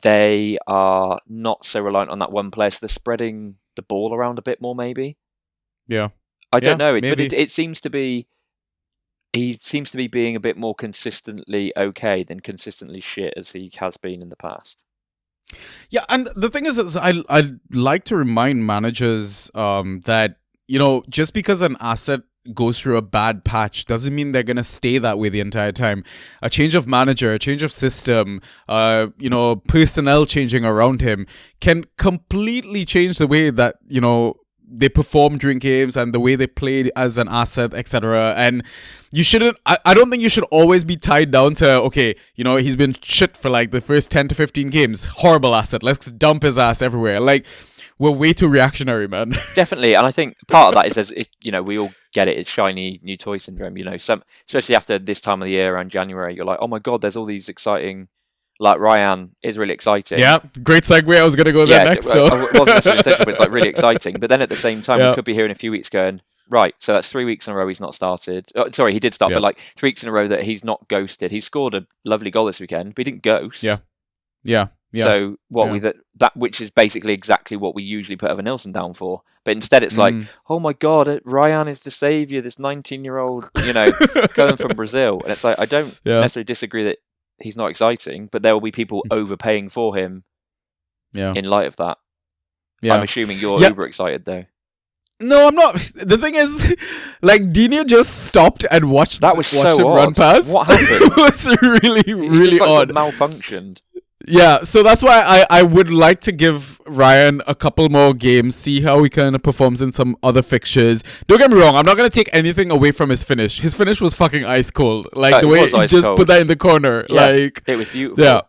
they are not so reliant on that one player, so they're spreading the ball around a bit more maybe. Yeah. I don't know, but it seems to be he seems to be being a bit more consistently okay than consistently shit as he has been in the past. Yeah, and the thing is I like to remind managers that, just because an asset goes through a bad patch doesn't mean they're going to stay that way the entire time. A change of manager, a change of system, personnel changing around him can completely change the way that, they perform during games and the way they play as an asset, etc. And you shouldn't, I don't think you should always be tied down to, okay, he's been shit for the first 10 to 15 games. Horrible asset. Let's dump his ass everywhere. We're way too reactionary, man. Definitely. And I think part of that is, we all get it. It's shiny new toy syndrome, especially after this time of the year around January, you're like, oh my God, there's all these exciting, Ryan is really exciting. Yeah, great segue. I was going to go there next. So. It wasn't necessarily essential, but it's really exciting. But then at the same time, we could be here in a few weeks going, right, so that's 3 weeks in a row he's not started. Oh, sorry, he did start, but 3 weeks in a row that he's not ghosted. He scored a lovely goal this weekend, but he didn't ghost. Yeah. So that which is basically exactly what we usually put Evan Nilsson down for. But instead it's oh my God, Ryan is the saviour, this 19-year-old, going from Brazil. And it's I don't necessarily disagree that he's not exciting, but there will be people overpaying for him in light of that. Yeah. I'm assuming you're uber excited though. No, I'm not. The thing is, Dino just stopped and watched that was so it odd. Run past. What happened? It was really, really just, odd. Malfunctioned. Yeah, so that's why I would like to give Ryan a couple more games, see how he kind of performs in some other fixtures. Don't get me wrong, I'm not going to take anything away from his finish. His finish was fucking ice cold. Like, the way he just put that in the corner. Yeah, like, it was beautiful. Yeah.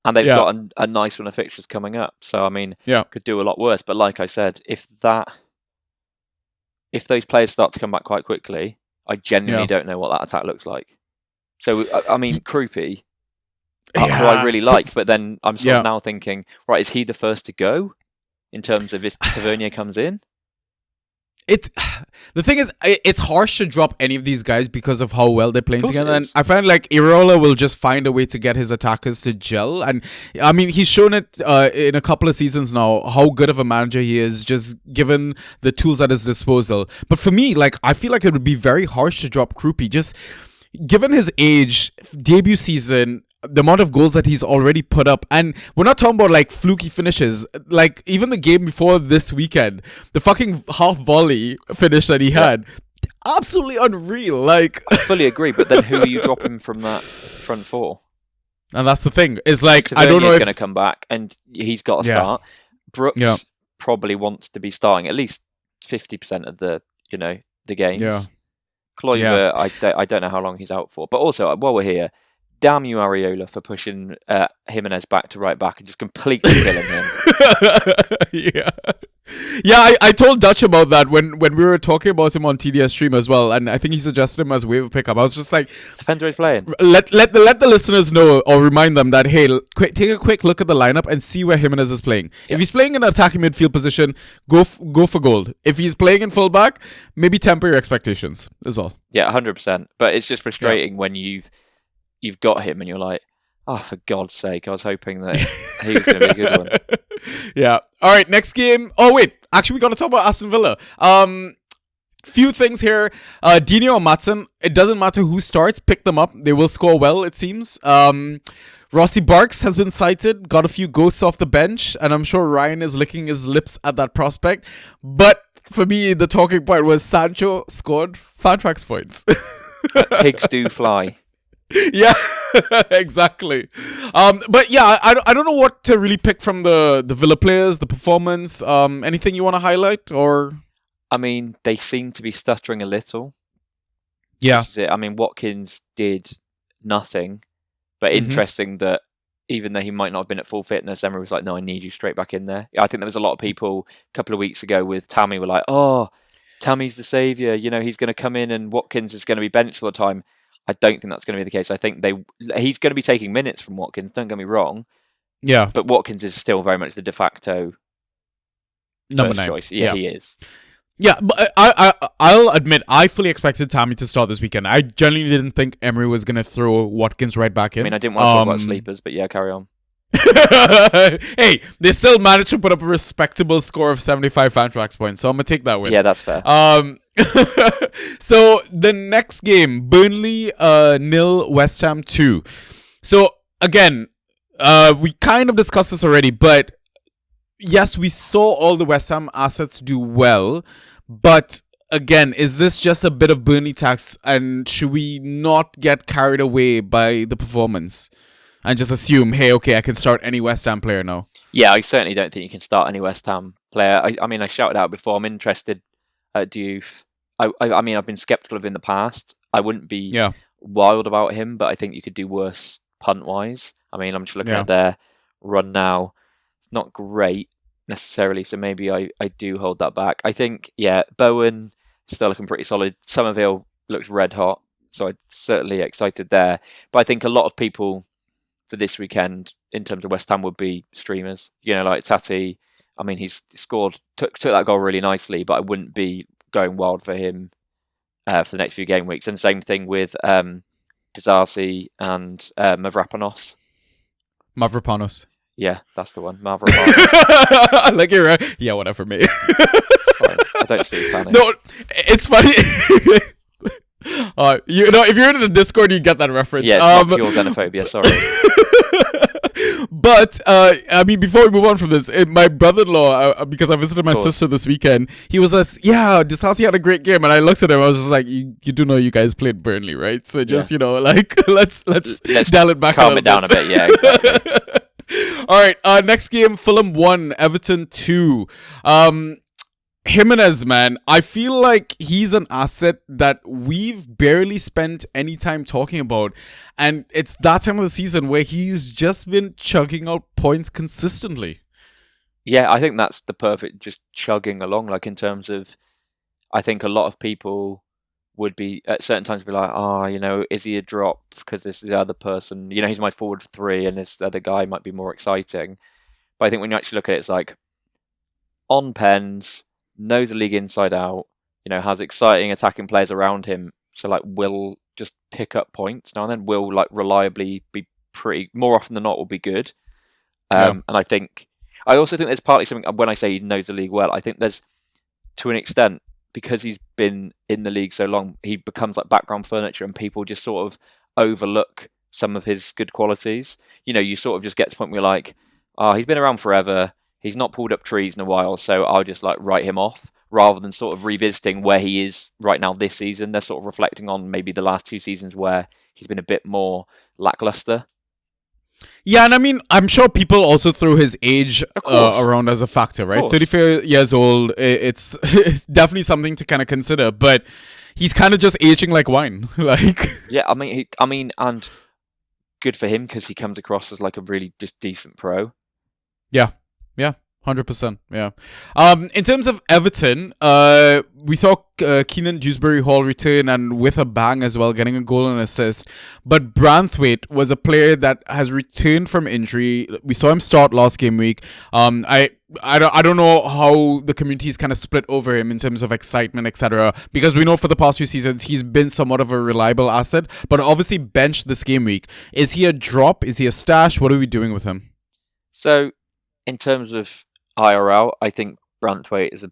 And they've got a nice run of fixtures coming up. So, I mean, could do a lot worse. But like I said, if those players start to come back quite quickly, I genuinely don't know what that attack looks like. So, I mean, Kroupy, who I really like, but then I'm sort of now thinking, right, is he the first to go in terms of if Tavernier comes in? The thing is, it's harsh to drop any of these guys because of how well they're playing together. And I find like Irola will just find a way to get his attackers to gel. And I mean, he's shown it in a couple of seasons now how good of a manager he is, just given the tools at his disposal. But for me, like, I feel like it would be very harsh to drop Kroupy, just given his age, debut season, the amount of goals that he's already put up. And we're not talking about like fluky finishes. Like, even the game before this weekend, the fucking half volley finish that he had, absolutely unreal. Like, I fully agree, but then who are you dropping from that front four? And that's the thing. It's like, Tavernier I don't know if going to come back and he's got to start. Brooks probably wants to be starting at least 50% of the games. Yeah. Kluivert, I don't know how long he's out for. But also, while we're here, damn you, Areola, for pushing Jimenez back to right back and just completely killing him. I told Dutch about that when we were talking about him on TDS stream as well, and I think he suggested him as waiver pickup. I was just like, depends where he's playing. Let the listeners know or remind them that, hey, take a quick look at the lineup and see where Jimenez is playing. If he's playing in an attacking midfield position, go for gold. If he's playing in fullback, maybe temper your expectations. Is all. Yeah, 100%. But it's just frustrating when you've got him and you're like, oh, for God's sake, I was hoping that he was going to be a good one. Yeah. All right, next game. Oh, wait. Actually, we got to talk about Aston Villa. Few things here. Dino or Matson, it doesn't matter who starts. Pick them up. They will score well, it seems. Rossi Barks has been cited. Got a few ghosts off the bench. And I'm sure Ryan is licking his lips at that prospect. But for me, the talking point was Sancho scored Fantrax points. Pigs do fly. Yeah, exactly. But yeah, I don't know what to really pick from the Villa players, the performance. Anything you want to highlight, or? I mean, they seem to be stuttering a little. Yeah. I mean, Watkins did nothing, but interesting that even though he might not have been at full fitness, Emery was like, no, I need you straight back in there. I think there was a lot of people a couple of weeks ago with Tammy were like, oh, Tammy's the saviour. He's going to come in and Watkins is going to be benched all the time. I don't think that's going to be the case. I think he's going to be taking minutes from Watkins, don't get me wrong. Yeah. But Watkins is still very much the de facto number first 9 choice. Yeah, he is. Yeah, but I'll admit, I fully expected Tammy to start this weekend. I genuinely didn't think Emery was going to throw Watkins right back in. I mean, I didn't want to talk about sleepers, but yeah, carry on. Hey, they still managed to put up a respectable score of 75 Fantrax points, so I'm going to take that win. Yeah, that's fair. So the next game, Burnley 0, West Ham 2. So again, we kind of discussed this already, but yes, we saw all the West Ham assets do well, but again, is this just a bit of Burnley tax, and should we not get carried away by the performance and just assume, hey, okay, I can start any West Ham player now? Yeah, I certainly don't think you can start any West Ham player. I mean, I shouted out before, I'm interested at Diouf. I mean, I've been sceptical of him in the past. I wouldn't be wild about him, but I think you could do worse punt-wise. I mean, I'm just looking at their run now. It's not great necessarily, so maybe I do hold that back. I think, Bowen still looking pretty solid. Somerville looks red hot, so I'm certainly excited there. But I think a lot of people for this weekend, in terms of West Ham, would be streamers. Like Tati. I mean, he's scored, took that goal really nicely, but I wouldn't be going wild for him for the next few game weeks. And same thing with Disasi and Mavropanos. Mavropanos. Yeah, that's the one. Mavropanos. Like you're right. Yeah, whatever, mate. I don't speak Spanish. No, it's funny. If you're in the Discord, you get that reference. Yeah, it's not pure xenophobia, sorry. But, I mean, before we move on from this, my brother-in-law, because I visited my sister this weekend, he was like, yeah, Disasi had a great game. And I looked at him, I was just like, you do know you guys played Burnley, right? So just, let's dial it back calm it down a bit, yeah, exactly. All right. Next game, Fulham 1, Everton 2. Jimenez, man, I feel like he's an asset that we've barely spent any time talking about. And it's that time of the season where he's just been chugging out points consistently. Yeah, I think that's the perfect just chugging along. Like in terms of, I think a lot of people would be at certain times be like, is he a drop because this is the other person? He's my forward 3 and this other guy might be more exciting. But I think when you actually look at it, it's like on pens, knows the league inside out, has exciting attacking players around him. So like will just pick up points now and then, will like reliably be pretty more often than not will be good. And I also think there's partly something when I say he knows the league well, I think there's to an extent because he's been in the league so long, he becomes like background furniture and people just sort of overlook some of his good qualities. You sort of just get to the point where you're like, he's been around forever. He's not pulled up trees in a while, so I'll just like write him off rather than sort of revisiting where he is right now this season. They're sort of reflecting on maybe the last 2 seasons where he's been a bit more lackluster. Yeah, and I mean, I'm sure people also throw his age around as a factor, right? 34 years old, it's definitely something to kind of consider, but he's kind of just aging like wine. Yeah, I mean, and good for him because he comes across as like a really just decent pro. Yeah. 100%. Yeah. In terms of Everton, we saw Keenan Dewsbury Hall return and with a bang as well, getting a goal and assist. But Branthwaite was a player that has returned from injury. We saw him start last game week. I don't know how the community is kind of split over him in terms of excitement, etc. Because we know for the past few seasons he's been somewhat of a reliable asset, but obviously benched this game week. Is he a drop? Is he a stash? What are we doing with him? So, in terms of IRL, I think Branthwaite is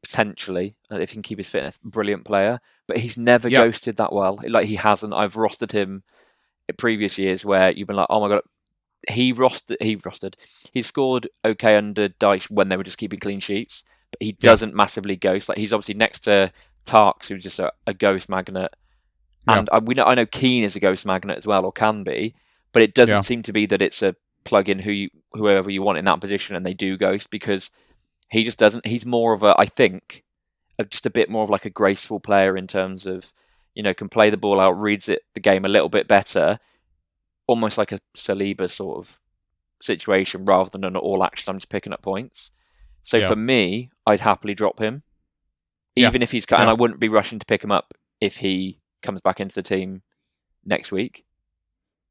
potentially, if he can keep his fitness, brilliant player. But he's never ghosted that well. Like he hasn't. I've rostered him in previous years where you've been like, oh my god, he scored okay under Dyche when they were just keeping clean sheets. But he doesn't massively ghost. Like he's obviously next to Tarks, who's just a ghost magnet. And I know Keane is a ghost magnet as well, or can be. But it doesn't seem to be that it's a plug in whoever you want in that position and they do ghost, because he just doesn't. He's more of just a bit more of like a graceful player in terms of, can play the ball out, reads the game a little bit better, almost like a Saliba sort of situation rather than an all action, I'm just picking up points. So for me, I'd happily drop him, even if he's cut, and I wouldn't be rushing to pick him up if he comes back into the team next week.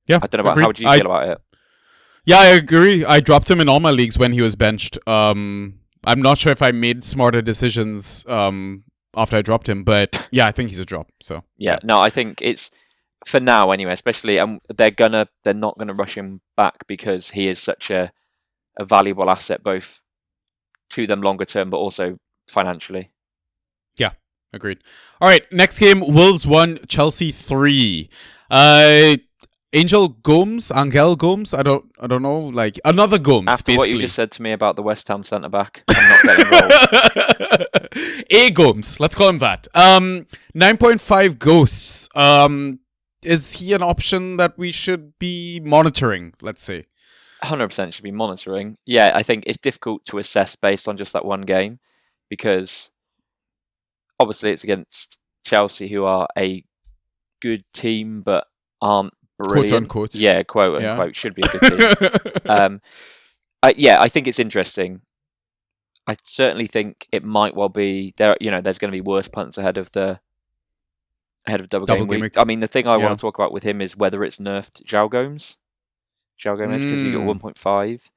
Yeah, I don't know how do you feel about it? Yeah, I agree. I dropped him in all my leagues when he was benched. I'm not sure if I made smarter decisions after I dropped him, but yeah, I think he's a drop. So no, I think it's for now anyway. Especially, they're not gonna rush him back because he is such a valuable asset, both to them longer term, but also financially. Yeah, agreed. All right, next game: Wolves 1, Chelsea 3. Angel Gomes, I don't know, like another Gomes. After basically. What you just said to me about the West Ham centre back, I'm not getting involved. A Gomes, let's call him that. 9.5 ghosts. Is he an option that we should be monitoring? Let's say 100% should be monitoring. Yeah, I think it's difficult to assess based on just that one game because obviously it's against Chelsea, who are a good team but aren't brilliant. Quote unquote. Yeah, quote unquote. Should be a good team. I think it's interesting. I certainly think it might well be there. There's going to be worse punts ahead of double game week. I mean, the thing I want to talk about with him is whether it's nerfed João Gomes because he got 1.5,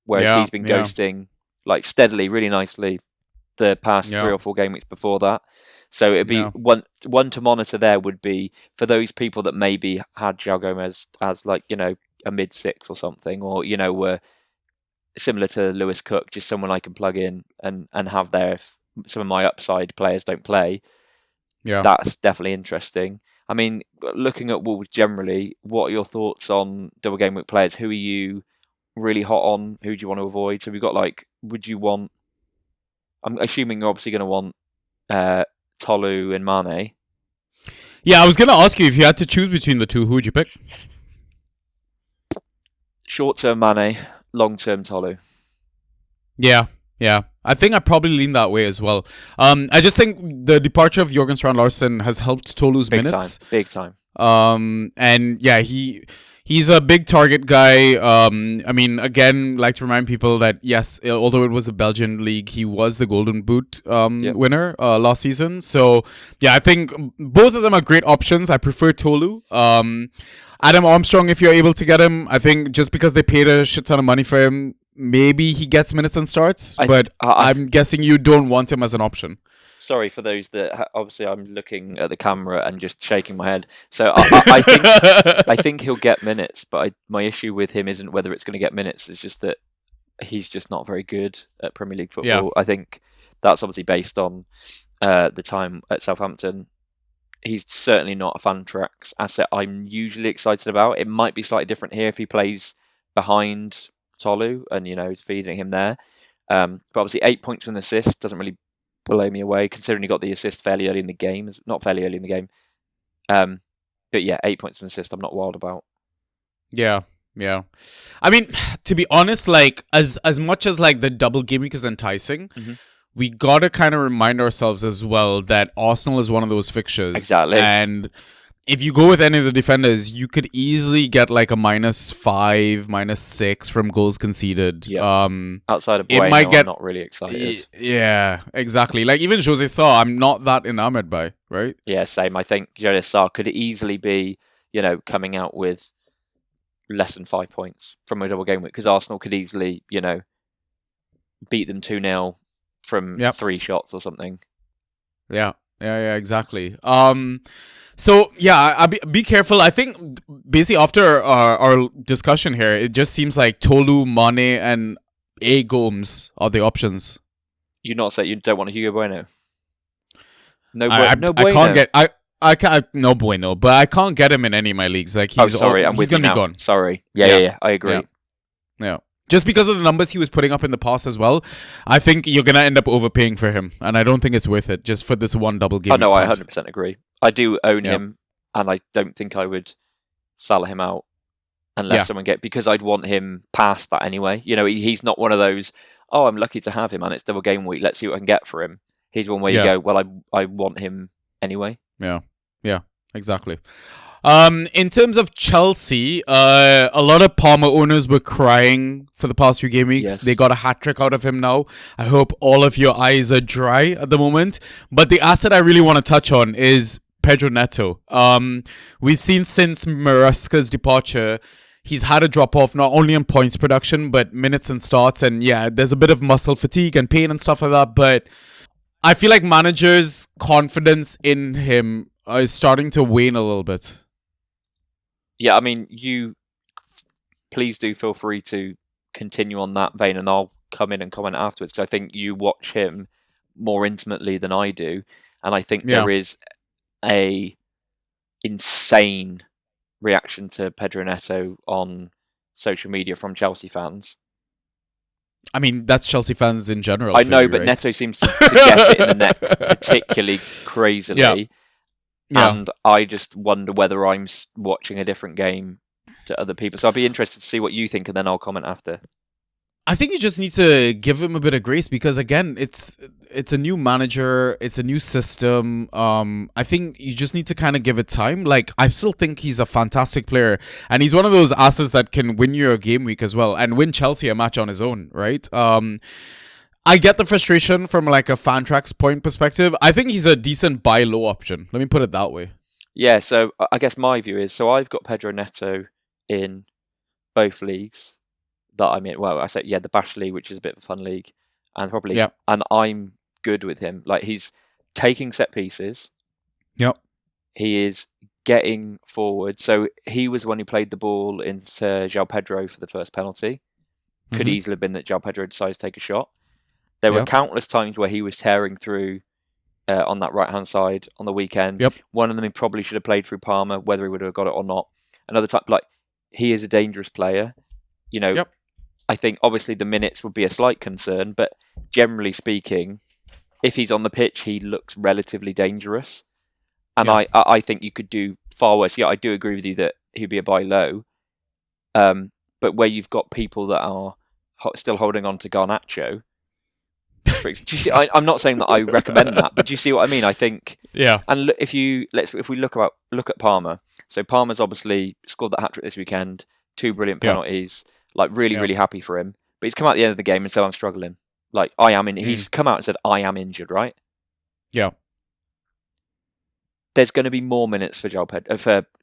whereas he's been ghosting like steadily, really nicely the past 3 or 4 game weeks before that. So it'd be one to monitor. There would be for those people that maybe had João Gomes as like a mid 6 or something, or were similar to Lewis Cook, just someone I can plug in and have there if some of my upside players don't play. Yeah, that's definitely interesting. I mean, looking at Wolves generally, what are your thoughts on double game week players? Who are you really hot on? Who do you want to avoid? So we've got would you want? I'm assuming you're obviously going to want Tolu and Mane. Yeah, I was going to ask you if you had to choose between the two, who would you pick? Short term Mane, long-term Tolu. Yeah. I think I probably lean that way as well. I just think the departure of Jorgen Strand Larsen has helped Tolu's minutes. Big time. And yeah, he's a big target guy. I mean, again, like to remind people that yes, although it was a Belgian league, he was the Golden Boot winner last season. So yeah, I think both of them are great options. I prefer Tolu. Adam Armstrong, if you're able to get him, I think just because they paid a shit ton of money for him, maybe he gets minutes and starts. I'm guessing you don't want him as an option. Sorry for those that obviously I'm looking at the camera and just shaking my head. So I think he'll get minutes, but my issue with him isn't whether it's going to get minutes. It's just that he's just not very good at Premier League football. Yeah. I think that's obviously based on the time at Southampton. He's certainly not a Fantrax asset I'm usually excited about. It might be slightly different here if he plays behind Tolu and, is feeding him there. But obviously 8 points and an assist doesn't really blow me away, considering he got the assist fairly early in the game. Not fairly early in the game. But yeah, 8 points and an assist I'm not wild about. Yeah. I mean, to be honest, like as much as like the double game week is enticing, we gotta kind of remind ourselves as well that Arsenal is one of those fixtures. Exactly. And if you go with any of the defenders, you could easily get like a -5, -6 from goals conceded. Yeah. Outside of Bueno, I'm not really excited. Yeah, exactly. Like even Jose Sarr, I'm not that enamored by, right? Yeah, same. I think Jose Sarr could easily be, coming out with less than 5 points from a double game week, because Arsenal could easily, beat them 2-0 from 3 shots or something. Yeah, exactly. So yeah, be careful. I think basically after our discussion here, it just seems like Tolu, Mane, and Gomes are the options. You don't want a Hugo Bueno? No Bueno. I can't get no Bueno, but I can't get him in any of my leagues. Like he's I'm with you now. Be gone. Sorry. Yeah, I agree. Yeah. Just because of the numbers he was putting up in the past as well, I think you're going to end up overpaying for him. And I don't think it's worth it just for this one double game. Oh, no, I 100% agree. I do own him, and I don't think I would sell him out unless someone because I'd want him past that anyway. He's not one of those, I'm lucky to have him, and it's double game week, let's see what I can get for him. He's one where you go, well, I want him anyway. Yeah, exactly. In terms of Chelsea, a lot of Palmer owners were crying for the past few game weeks. Yes. They got a hat-trick out of him now. I hope all of your eyes are dry at the moment. But the asset I really want to touch on is Pedro Neto. We've seen since Maresca's departure, he's had a drop-off not only in points production, but minutes and starts. And yeah, there's a bit of muscle fatigue and pain and stuff like that. But I feel like managers' confidence in him is starting to wane a little bit. Yeah, I mean, you please do feel free to continue on that vein, and I'll come in and comment afterwards, because I think you watch him more intimately than I do, and I think there is a insane reaction to Pedro Neto on social media from Chelsea fans. I mean, that's Chelsea fans in general. I know, but Neto seems to get it in the neck particularly crazily. Yeah. And I just wonder whether I'm watching a different game to other people. So I'll be interested to see what you think, and then I'll comment after. I think you just need to give him a bit of grace because, again, it's a new manager, it's a new system. I think you just need to kind of give it time. Like, I still think he's a fantastic player, and he's one of those assets that can win you a game week as well and win Chelsea a match on his own, right? I get the frustration from like a Fantrax point perspective. I think he's a decent buy low option. Let me put it that way. Yeah, so I guess my view is, so I've got Pedro Neto in both leagues that I'm in. Well, I say, the Bash League, which is a bit of a fun league, and probably, and I'm good with him. Like, he's taking set pieces. Yep. He is getting forward. So he was the one who played the ball into João Pedro for the first penalty. Could easily have been that João Pedro decided to take a shot. There were countless times where he was tearing through on that right-hand side on the weekend. Yep. One of them he probably should have played through Palmer, whether he would have got it or not. Another time, he is a dangerous player. I think obviously the minutes would be a slight concern, but generally speaking, if he's on the pitch, he looks relatively dangerous. And I think you could do far worse. Yeah, I do agree with you that he'd be a buy low. But where you've got people that are still holding on to Garnacho. Do you see? I'm not saying that I recommend that, but do you see what I mean? I think. Yeah. And look, if we look at Palmer. So Palmer's obviously scored that hat trick this weekend. 2 brilliant penalties. Like really happy for him. But he's come out at the end of the game and said, "I'm struggling." Like He's come out and said, "I am injured." Right? Yeah. There's going to be more minutes for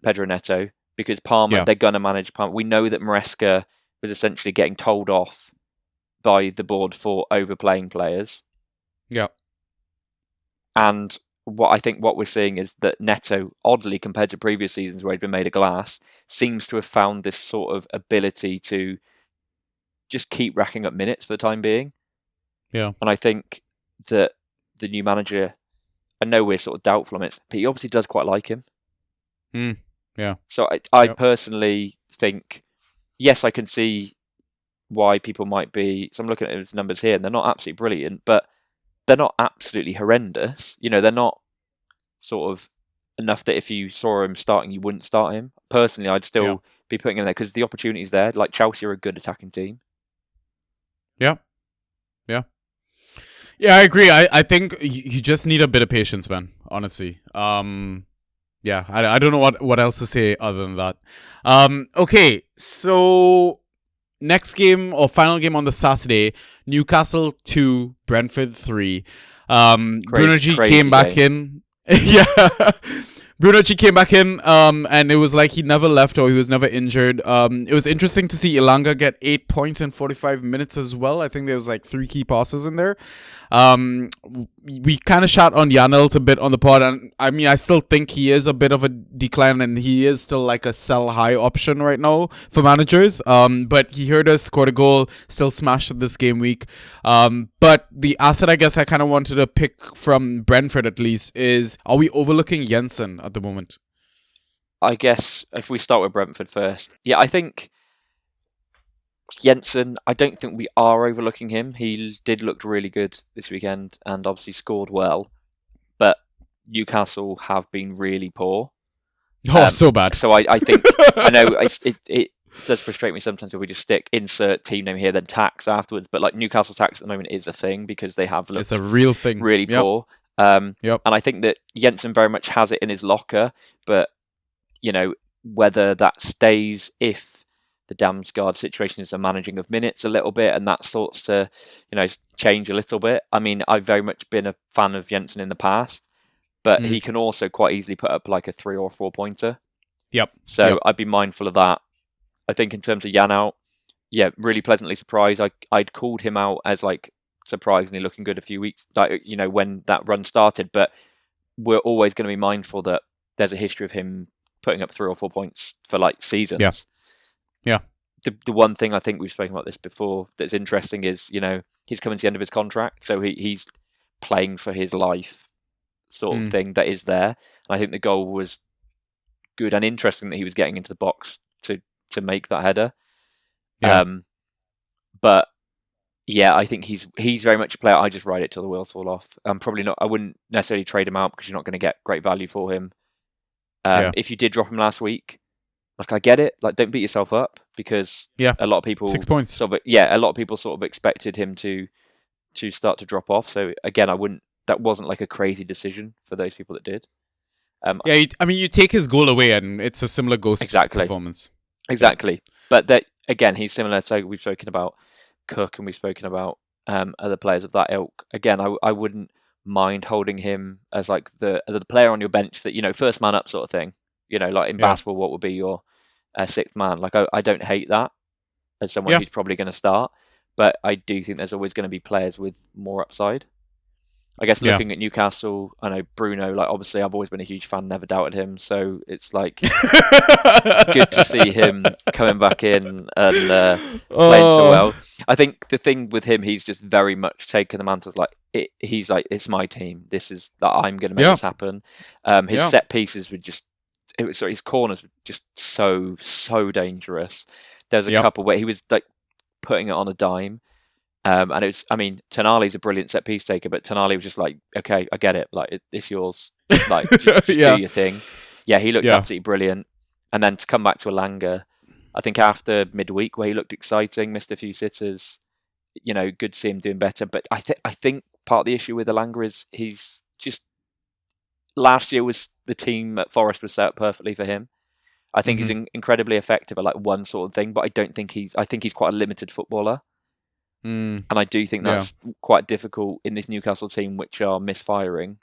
Pedro Neto because Palmer. They're going to manage Palmer. We know that Maresca was essentially getting told off by the board for overplaying players. Yeah. And what we're seeing is that Neto, oddly compared to previous seasons where he'd been made of glass, seems to have found this sort of ability to just keep racking up minutes for the time being. Yeah. And I think that the new manager, I know we're sort of doubtful on it, but he obviously does quite like him. Yeah. So I personally think, yes, I can see why people might be. So I'm looking at his numbers here, and they're not absolutely brilliant, but they're not absolutely horrendous. They're not sort of enough that if you saw him starting, you wouldn't start him. Personally, I'd still be putting him there because the opportunity's there. Like Chelsea are a good attacking team. Yeah. I agree. I think you just need a bit of patience, man. Honestly. Yeah. I don't know what else to say other than that. Okay. So next game or final game on the Saturday, Newcastle 2, Brentford 3. Bruno G came back in. Yeah. Bruno G came back in, and it was like he never left or he was never injured. It was interesting to see Ilanga get 8 points in 45 minutes as well. I think there was like 3 key passes in there. We kind of shot on Janelt a bit on the pod, and I mean, I still think he is a bit of a decline, and he is still like a sell high option right now for managers. But he heard us, scored a goal, still smashed it this game week. But the asset I guess I kind of wanted to pick from Brentford at least is, are we overlooking Jensen at the moment? I guess if we start with Brentford first, I think Jensen, I don't think we are overlooking him. He did look really good this weekend and obviously scored well, but Newcastle have been really poor. So bad. So I think, I know it does frustrate me sometimes when we just insert team name here, then tax afterwards, but like Newcastle tax at the moment is a thing because they have looked it's a real thing. Really poor. And I think that Jensen very much has it in his locker, but whether that stays if the Damsgaard situation is a managing of minutes a little bit, and that sorts to, change a little bit. I mean, I've very much been a fan of Jensen in the past, but he can also quite easily put up like a 3 or 4 pointer. So I'd be mindful of that. I think in terms of Janelt, really pleasantly surprised. I'd called him out as like surprisingly looking good a few weeks, like when that run started. But we're always going to be mindful that there's a history of him putting up 3 or 4 points for like seasons. Yeah. The one thing I think we've spoken about this before that's interesting is, he's coming to the end of his contract, so he's playing for his life sort of thing that is there. And I think the goal was good and interesting that he was getting into the box to make that header. But I think he's very much a player. I just ride it till the wheels fall off. I wouldn't necessarily trade him out because you're not going to get great value for him. If you did drop him last week, like I get it, like don't beat yourself up because a lot of people 6 points. a lot of people sort of expected him to start to drop off. So again, that wasn't like a crazy decision for those people that did. You take his goal away and it's a similar ghost performance. Exactly. But that again, he's similar. So we've spoken about Cook and we've spoken about other players of that ilk. Again, I wouldn't mind holding him as like the player on your bench that, first man up sort of thing. Like in basketball, what would be your 6th man? Like I don't hate that as someone who's probably going to start, but I do think there's always going to be players with more upside. I guess looking at Newcastle, I know Bruno, like obviously I've always been a huge fan, never doubted him, so it's like good to see him coming back in and playing so well. I think the thing with him, he's just very much taken the mantle of he's like, it's my team, this is that I'm going to make this happen. His set pieces were just, his corners were just so dangerous. There was a couple where he was like putting it on a dime. And it was, Tonali's a brilliant set piece taker, but Tonali was just like, okay, I get it. Like, it's yours. Like, just do your thing. Yeah, he looked absolutely brilliant. And then to come back to Elanga, I think after midweek where he looked exciting, missed a few sitters, good to see him doing better. But I think part of the issue with Elanga is he's just last year was the team at Forest was set up perfectly for him. I think he's incredibly effective at like one sort of thing, but I think he's quite a limited footballer. And I do think that's quite difficult in this Newcastle team, which are misfiring.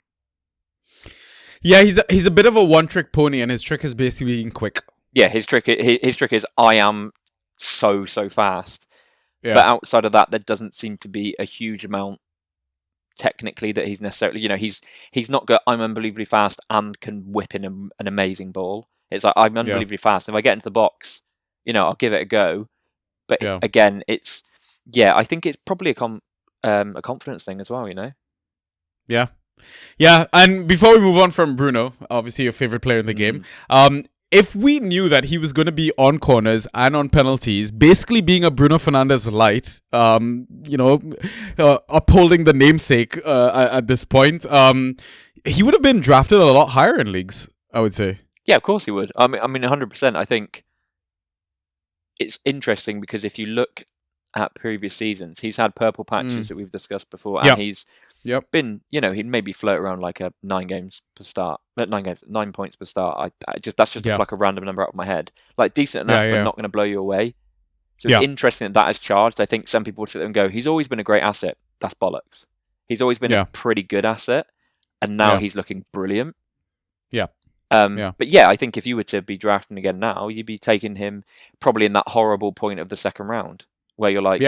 Yeah, he's a bit of a one-trick pony, and his trick is basically being quick. Yeah, his trick is I am so fast. Yeah. But outside of that, there doesn't seem to be a huge amount technically that he's necessarily, he's not good. I'm unbelievably fast and can whip in an amazing ball. It's like I'm unbelievably fast. If I get into the box, I'll give it a go. But again, I think it's probably a confidence thing as well. Yeah. Yeah, and before we move on from Bruno, obviously your favorite player in the game, if we knew that he was going to be on corners and on penalties, basically being a Bruno Fernandes light, upholding the namesake at this point, he would have been drafted a lot higher in leagues, I would say. Yeah, of course he would. I mean, 100%. I think it's interesting because if you look at previous seasons, he's had purple patches that we've discussed before, and he's been, he'd maybe float around like a 9 points per start. That's just like a random number out of my head. Like decent enough, but not going to blow you away. So it's interesting that has charged. I think some people would sit there and go, he's always been a great asset. That's bollocks. He's always been a pretty good asset, and now he's looking brilliant. Yeah. But yeah, I think if you were to be drafting again now, you'd be taking him probably in that horrible point of the second round where you're like,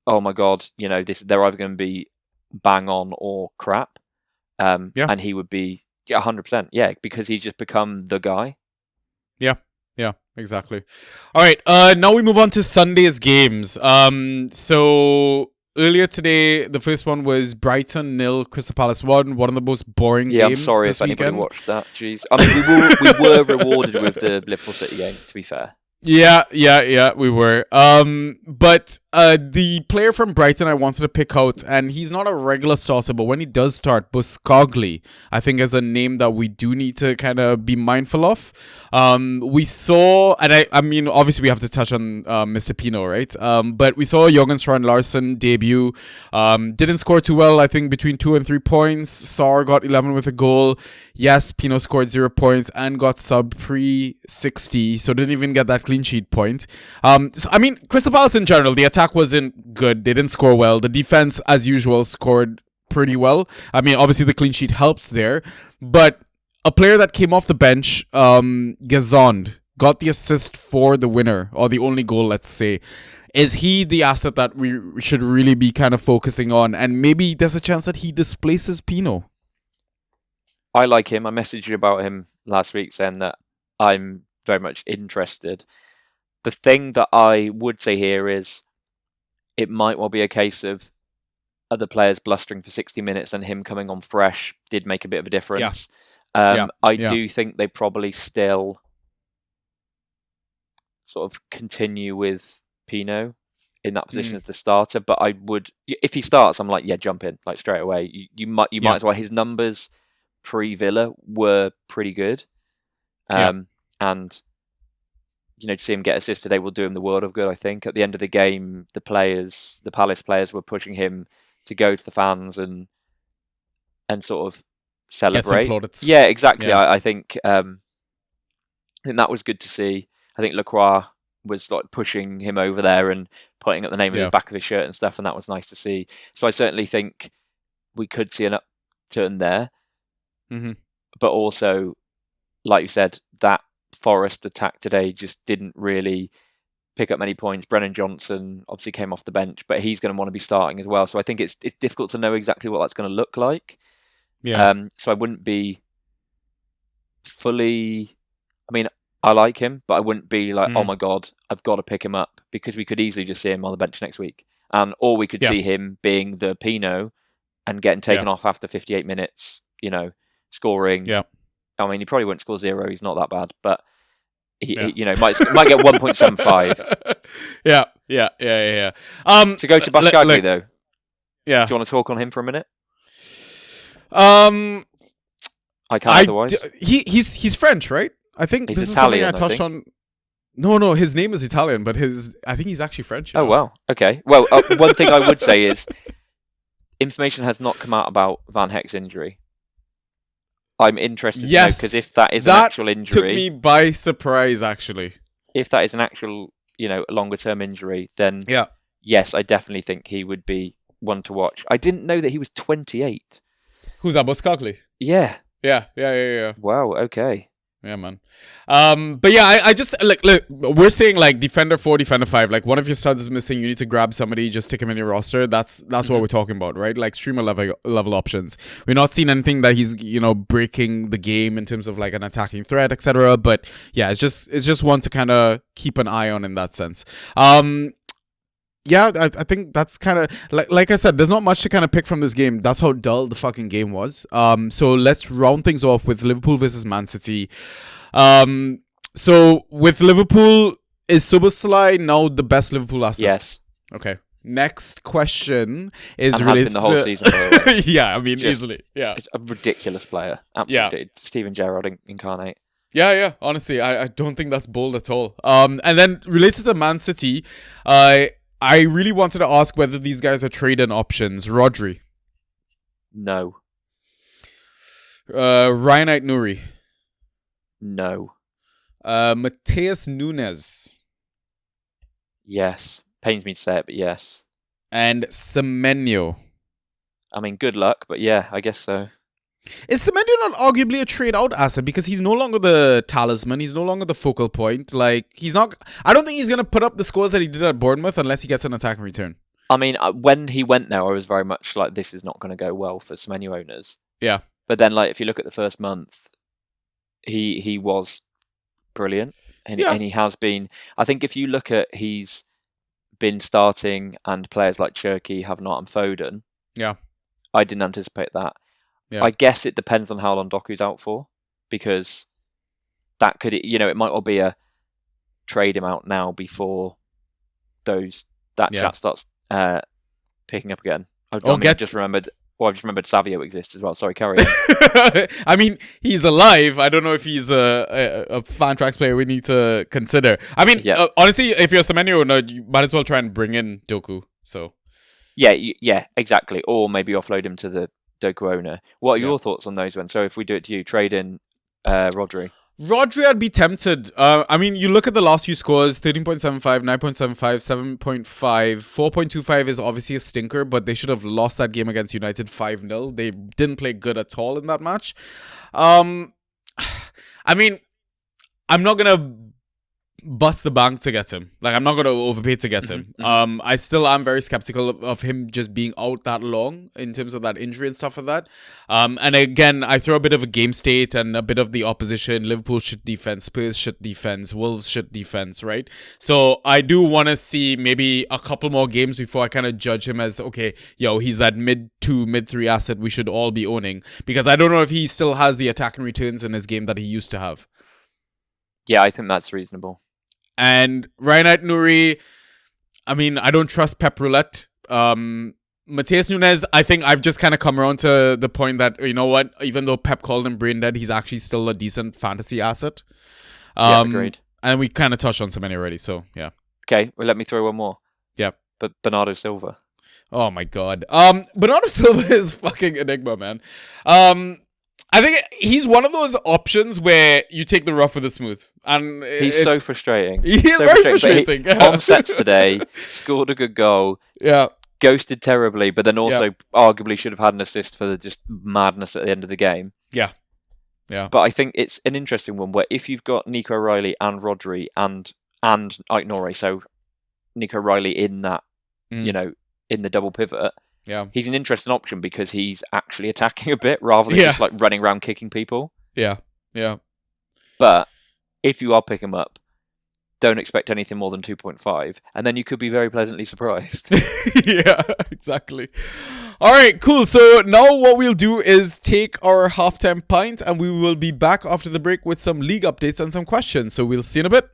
oh my God, they're either going to be bang on or crap. And he would be 100%, because he's just become the guy. Yeah, exactly. All right, now we move on to Sunday's games. So earlier today, the first one was Brighton 0, Crystal Palace 1. One of the most boring games. I'm sorry this if anybody weekend. Watched that. Jeez, I mean we were rewarded with the Liverpool City game. To be fair. Yeah, we were. But the player from Brighton I wanted to pick out, and he's not a regular starter, but when he does start, Buscagli, I think is a name that we do need to kind of be mindful of. We saw, and I mean, obviously we have to touch on Mr. Pino, right? But we saw Jürgen Strand Larsen debut. Didn't score too well, I think between 2 and 3 points. Sarr got 11 with a goal. Yes, Pino scored 0 points and got sub pre-60, so didn't even get that clean sheet point. So, I mean, Crystal Palace in general, the attack wasn't good. They didn't score well. The defense, as usual, scored pretty well. I mean, obviously the clean sheet helps there, but a player that came off the bench, Gazond, got the assist for the winner, or the only goal, let's say. Is he the asset that we should really be kind of focusing on? And maybe there's a chance that he displaces Pino. I like him. I messaged you about him last week saying that I'm very much interested. The thing that I would say here is it might well be a case of other players blustering for 60 minutes and him coming on fresh did make a bit of a difference. I do think they probably still sort of continue with Pino in that position as the starter, but I would, if he starts, I'm like, jump in like straight away. You might as well. His numbers pre-Villa were pretty good. And to see him get assists today will do him the world of good, I think. At the end of the game, the Palace players were pushing him to go to the fans and sort of celebrate. Yeah, exactly. Yeah. I think that was good to see. I think Lacroix was like pushing him over there and putting up the name of the back of his shirt and stuff, and that was nice to see. So I certainly think we could see an upturn there. But also, like you said, that Forest attack today just didn't really pick up many points. Brennan Johnson obviously came off the bench, but he's going to want to be starting as well. So I think it's difficult to know exactly what that's going to look like. So I wouldn't be fully. I mean, I like him, but I wouldn't be like, oh my God, I've got to pick him up, because we could easily just see him on the bench next week, or we could see him being the Pino and getting taken off after 58 minutes. Scoring. I mean, he probably won't score 0. He's not that bad, but he might get 1.75. Yeah. To go to Buscagli though. Yeah. Do you want to talk on him for a minute? I can't otherwise. He's French, right? I think he's this Italian, is something I touched on. No, his name is Italian, but I think he's actually French. Oh, wow. Okay. Well, one thing I would say is information has not come out about Van Heck's injury. I'm interested to know, because if that is an actual injury... took me by surprise, actually. If that is an actual, longer-term injury, then yes, I definitely think he would be one to watch. I didn't know that he was 28. Who's that, Boskakli? Yeah. Yeah. Wow, okay. Yeah, man. But yeah, I just look. We're saying like defender 4, defender 5. Like one of your studs is missing, you need to grab somebody, just stick him in your roster. That's what we're talking about, right? Like streamer level options. We're not seeing anything that he's breaking the game in terms of like an attacking threat, etc. But yeah, it's just one to kind of keep an eye on in that sense. Yeah, I think that's kind of like I said, there's not much to kind of pick from this game. That's how dull the fucking game was. So let's round things off with Liverpool versus Man City. So with Liverpool, is Szoboszlai now the best Liverpool asset? Yes. Okay. Next question is and has been the whole season. By the way. Yeah, I mean, easily. Yeah. It's a ridiculous player. Absolutely. Yeah. Steven Gerrard incarnate. Yeah. Honestly, I don't think that's bold at all. And then related to Man City, I really wanted to ask whether these guys are trade-in options. Rodri. No. Ryan Ait-Nouri. No. Mateus Nunes. Yes. Pains me to say it, but yes. And Semenyo. I mean, good luck, but yeah, I guess so. Is Semenyo not arguably a trade-out asset because he's no longer the talisman, he's no longer the focal point? Like, he's not... I don't think he's going to put up the scores that he did at Bournemouth unless he gets an attack and return. I mean, when he went there, I was very much like, this is not going to go well for Semenyo owners. Yeah. But then, like, if you look at the first month, he was brilliant. And he has been... I think if you look at he's been starting and players like Cherki, Havenart and Foden... Yeah. I didn't anticipate that. Yeah. I guess it depends on how long Doku's out for, because that could, it might all be a trade him out now before that chat starts picking up again. I've just remembered Savio exists as well. Sorry, carry on. I mean, he's alive. I don't know if he's a Fantrax player we need to consider. I mean, honestly, if you're Semenyo, no, you might as well try and bring in Doku. So yeah, exactly. Or maybe offload him to the Doku owner. What are your thoughts on those ones? So if we do it to you, trade in Rodri. Rodri, I'd be tempted. I mean, you look at the last few scores, 13.75, 9.75, 7.5, 4.25 is obviously a stinker, but they should have lost that game against United 5-0. They didn't play good at all in that match. I mean, I'm not going to bust the bank to get him. Like, I'm not going to overpay to get him. I still am very skeptical of him just being out that long in terms of that injury and stuff like that. And again, I throw a bit of a game state and a bit of the opposition. Liverpool should defense, Spurs should defense, Wolves should defense, right? So I do want to see maybe a couple more games before I kind of judge him as, okay, he's that mid-2, mid-3 asset we should all be owning. Because I don't know if he still has the attack and returns in his game that he used to have. Yeah, I think that's reasonable. And Ryan Ait-Nouri, I mean, I don't trust Pep Roulette. Mateus Nunes, I think I've just kind of come around to the point that, you know what, even though Pep called him brain dead, he's actually still a decent fantasy asset. Agreed. And we kind of touched on so many already, so yeah. Okay, well, let me throw one more. Yeah. But Bernardo Silva. Oh my god. Bernardo Silva is fucking enigma, man. I think he's one of those options where you take the rough with the smooth. And he's so frustrating. He is very frustrating. On sets today, scored a good goal. Yeah. Ghosted terribly, but then also arguably should have had an assist for the just madness at the end of the game. Yeah. But I think it's an interesting one where if you've got Nico Riley and Rodri and Ait-Nouri, so Nico Riley in that, in the double pivot, he's an interesting option because he's actually attacking a bit rather than just like running around kicking people. Yeah. But if you are picking him up, don't expect anything more than 2.5, and then you could be very pleasantly surprised. Yeah, exactly. All right, cool. So now what we'll do is take our halftime pint, and we will be back after the break with some league updates and some questions. So we'll see you in a bit.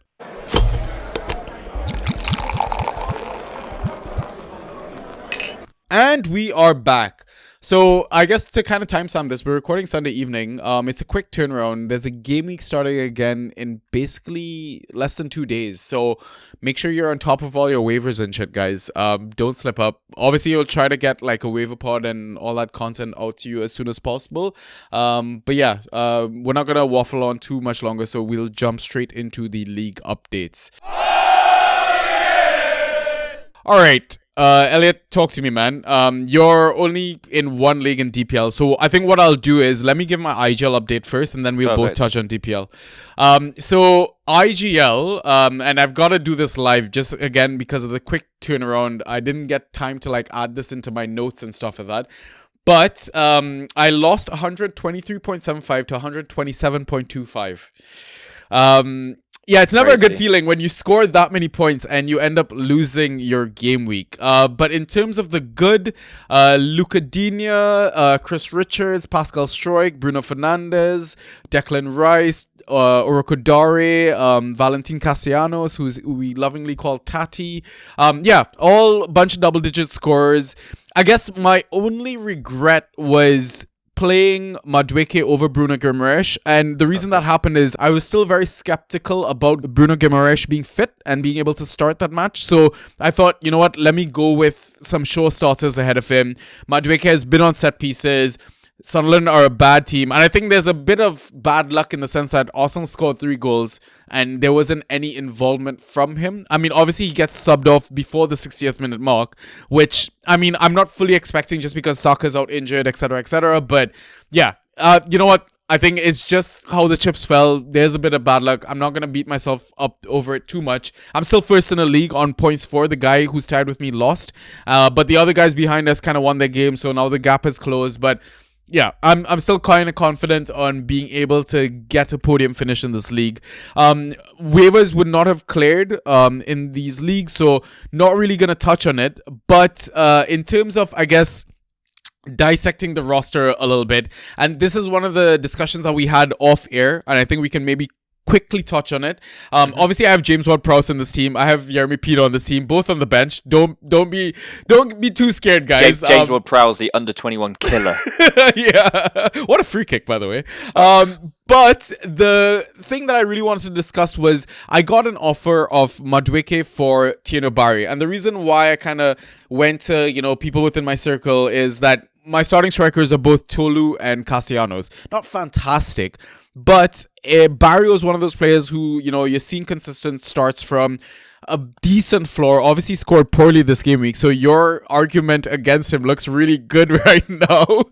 And we are back. So I guess to kind of timestamp this, we're recording Sunday evening. It's a quick turnaround. There's a game week starting again in basically less than 2 days. So make sure you're on top of all your waivers and shit, guys. Don't slip up. Obviously, you'll try to get like a waiver pod and all that content out to you as soon as possible. But yeah, we're not gonna waffle on too much longer, so we'll jump straight into the league updates. All right. Elliot, talk to me, man. You're only in one league in DPL, so I think what I'll do is let me give my IGL update first, and then we'll both touch on DPL. So IGL, and I've got to do this live just again because of the quick turnaround. I didn't get time to like add this into my notes and stuff like that. But I lost 123.75 to 127.25. Yeah, it's never a good feeling when you score that many points and you end up losing your game week. But in terms of the good, Luca Digne, Chris Richards, Pascal Stroik, Bruno Fernandes, Declan Rice, Orokodare, Valentin Castellanos, who we lovingly call Tati. Yeah, all bunch of double-digit scores. I guess my only regret was playing Madueke over Bruno Guimaraes, and the reason that happened is I was still very skeptical about Bruno Guimaraes being fit and being able to start that match. So I thought, you know what, let me go with some show starters ahead of him. Madueke has been on set pieces. Sunderland are a bad team, and I think there's a bit of bad luck in the sense that Arsenal scored 3 goals and there wasn't any involvement from him. I mean, obviously he gets subbed off before the 60th minute mark, which, I mean, I'm not fully expecting just because Saka's out injured, etc., but yeah, you know what? I think it's just how the chips fell. There's a bit of bad luck. I'm not going to beat myself up over it too much. I'm still first in the league on points for. The guy who's tied with me lost, but the other guys behind us kind of won their game, so now the gap is closed, but yeah, I'm still kind of confident on being able to get a podium finish in this league. Waivers would not have cleared in these leagues, so not really going to touch on it. But in terms of, I guess, dissecting the roster a little bit, and this is one of the discussions that we had off air, and I think we can maybe quickly touch on it. Obviously I have James Ward-Prowse in this team. I have Jeremy Pino on this team, both on the bench. Don't be too scared, guys. James Ward-Prowse, the under 21 killer. Yeah, what a free kick, by the way. But the thing that I really wanted to discuss was I got an offer of Madueke for Tieno Bari, and the reason why I kind of went to, you know, people within my circle is that my starting strikers are both Tolu and Castellanos. Not fantastic, but Barry was one of those players who, you know, you're seeing consistent starts from, a decent floor, obviously scored poorly this game week, so your argument against him looks really good right now.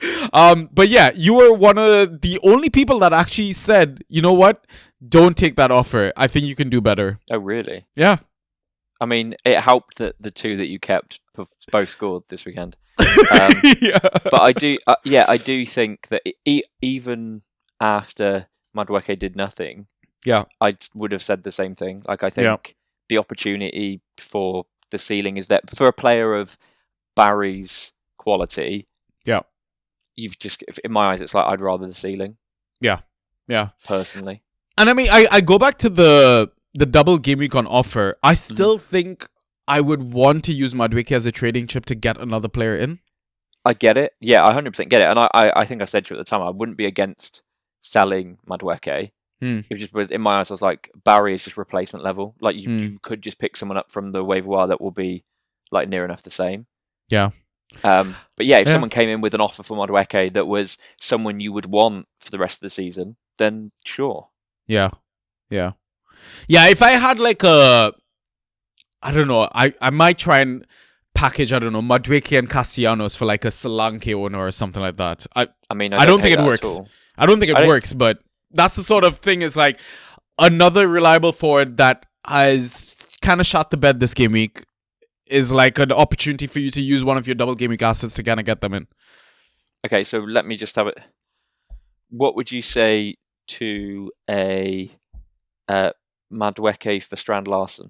But yeah, you were one of the only people that actually said, you know what, don't take that offer. I think you can do better. Oh, really? Yeah. I mean, it helped that the 2 that you kept both scored this weekend. Yeah. But I do think that even after Madueke did nothing, yeah, I would have said the same thing. Like, I think the opportunity for the ceiling is that for a player of Barry's quality, you've just, in my eyes, it's like I'd rather the ceiling. Yeah. Personally. And I mean, I go back to the double game week on offer. I still think I would want to use Madueke as a trading chip to get another player in. I get it. Yeah, I 100% get it. And I think I said to you at the time, I wouldn't be against selling Madueke. It just was, in my eyes, I was like, Barry is just replacement level. Like, you could just pick someone up from the waiver wire that will be like near enough the same. Yeah. But yeah, if someone came in with an offer for Madueke that was someone you would want for the rest of the season, then sure. Yeah. If I had like I don't know, I might try and package, I don't know, Madueke and Castellanos for like a Solanke owner or something like that. I mean, I don't think it works. I don't think it works, but that's the sort of thing, is like another reliable forward that has kind of shot the bed this game week is like an opportunity for you to use one of your double game week assets to kind of get them in. Okay, so let me just have it. What would you say to a Madueke for Strand Larsen?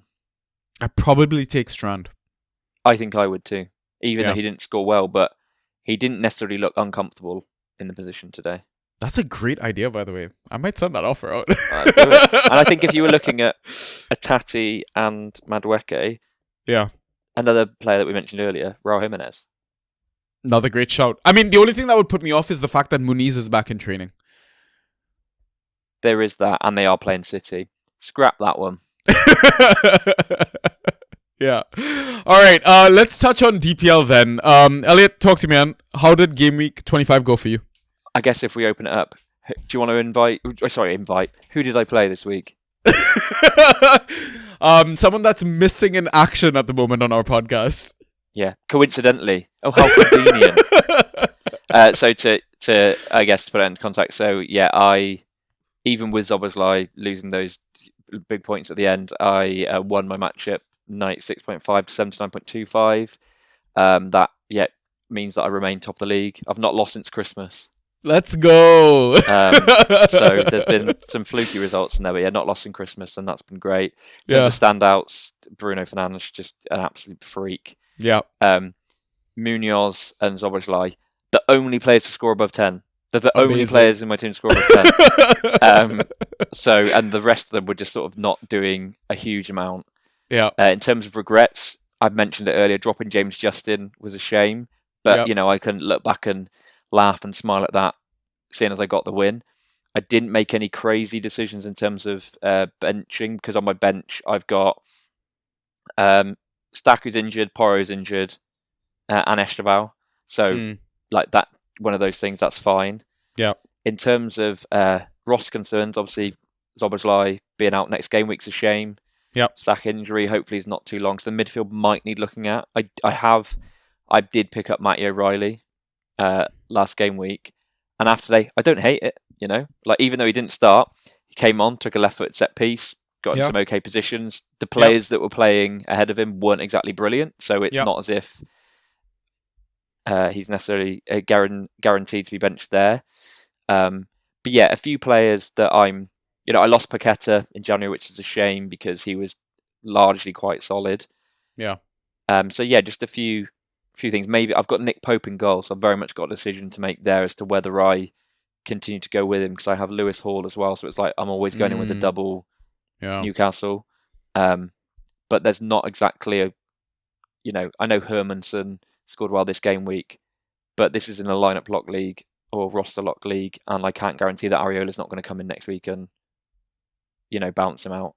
I'd probably take Strand. I think I would too, even though he didn't score well, but he didn't necessarily look uncomfortable in the position today. That's a great idea, by the way. I might send that offer out. And I think if you were looking at a Tati and Madueke, another player that we mentioned earlier, Raul Jimenez. Another great shout. I mean, the only thing that would put me off is the fact that Muniz is back in training. There is that, and they are playing City. Scrap that one. Yeah. All right. Let's touch on DPL then. Elliot, talk to me, man. How did game week 25 go for you? I guess if we open it up, do you want to invite? Who did I play this week? Someone that's missing in action at the moment on our podcast. Yeah, coincidentally. Oh, how convenient. So to I guess to put it into context. So yeah, even with Zoboslai losing those big points at the end, I won my matchup 96.5 to 79.25. That means that I remain top of the league. I've not lost since Christmas. Let's go. So there's been some fluky results in there, but yeah, not lost in Christmas, and that's been great. In terms of standouts, Bruno Fernandes, just an absolute freak. Yeah. Munoz and Zoboslai, the only players to score above 10. They're the only players in my team to score above 10. And the rest of them were just sort of not doing a huge amount. Yeah. In terms of regrets, I mentioned it earlier, dropping James Justin was a shame. But, I can look back and laugh and smile at that, seeing as I got the win. I didn't make any crazy decisions in terms of benching, because on my bench, I've got Stack who's injured, Poro's injured, and Esteval. So, like that, one of those things, that's fine. Yeah. In terms of roster concerns, obviously, Zoboslai being out next game week's a shame. Yep. Stack injury, hopefully, is not too long. So the midfield might need looking at. I did pick up Matty O'Reilly last game week, and after today, I don't hate it. Like even though he didn't start, he came on, took a left foot set piece, got in some okay positions. The players that were playing ahead of him weren't exactly brilliant, so it's not as if he's necessarily guaranteed to be benched there. But yeah, a few players that I lost Paqueta in January, which is a shame because he was largely quite solid. Yeah. So yeah, just a few things. Maybe I've got Nick Pope in goal, so I've very much got a decision to make there as to whether I continue to go with him, because I have Lewis Hall as well. So it's like I'm always going in with a double Newcastle. But there's not exactly I know Hermanson scored well this game week, but this is in a lineup lock league or roster lock league, and I can't guarantee that Areola's not going to come in next week and bounce him out.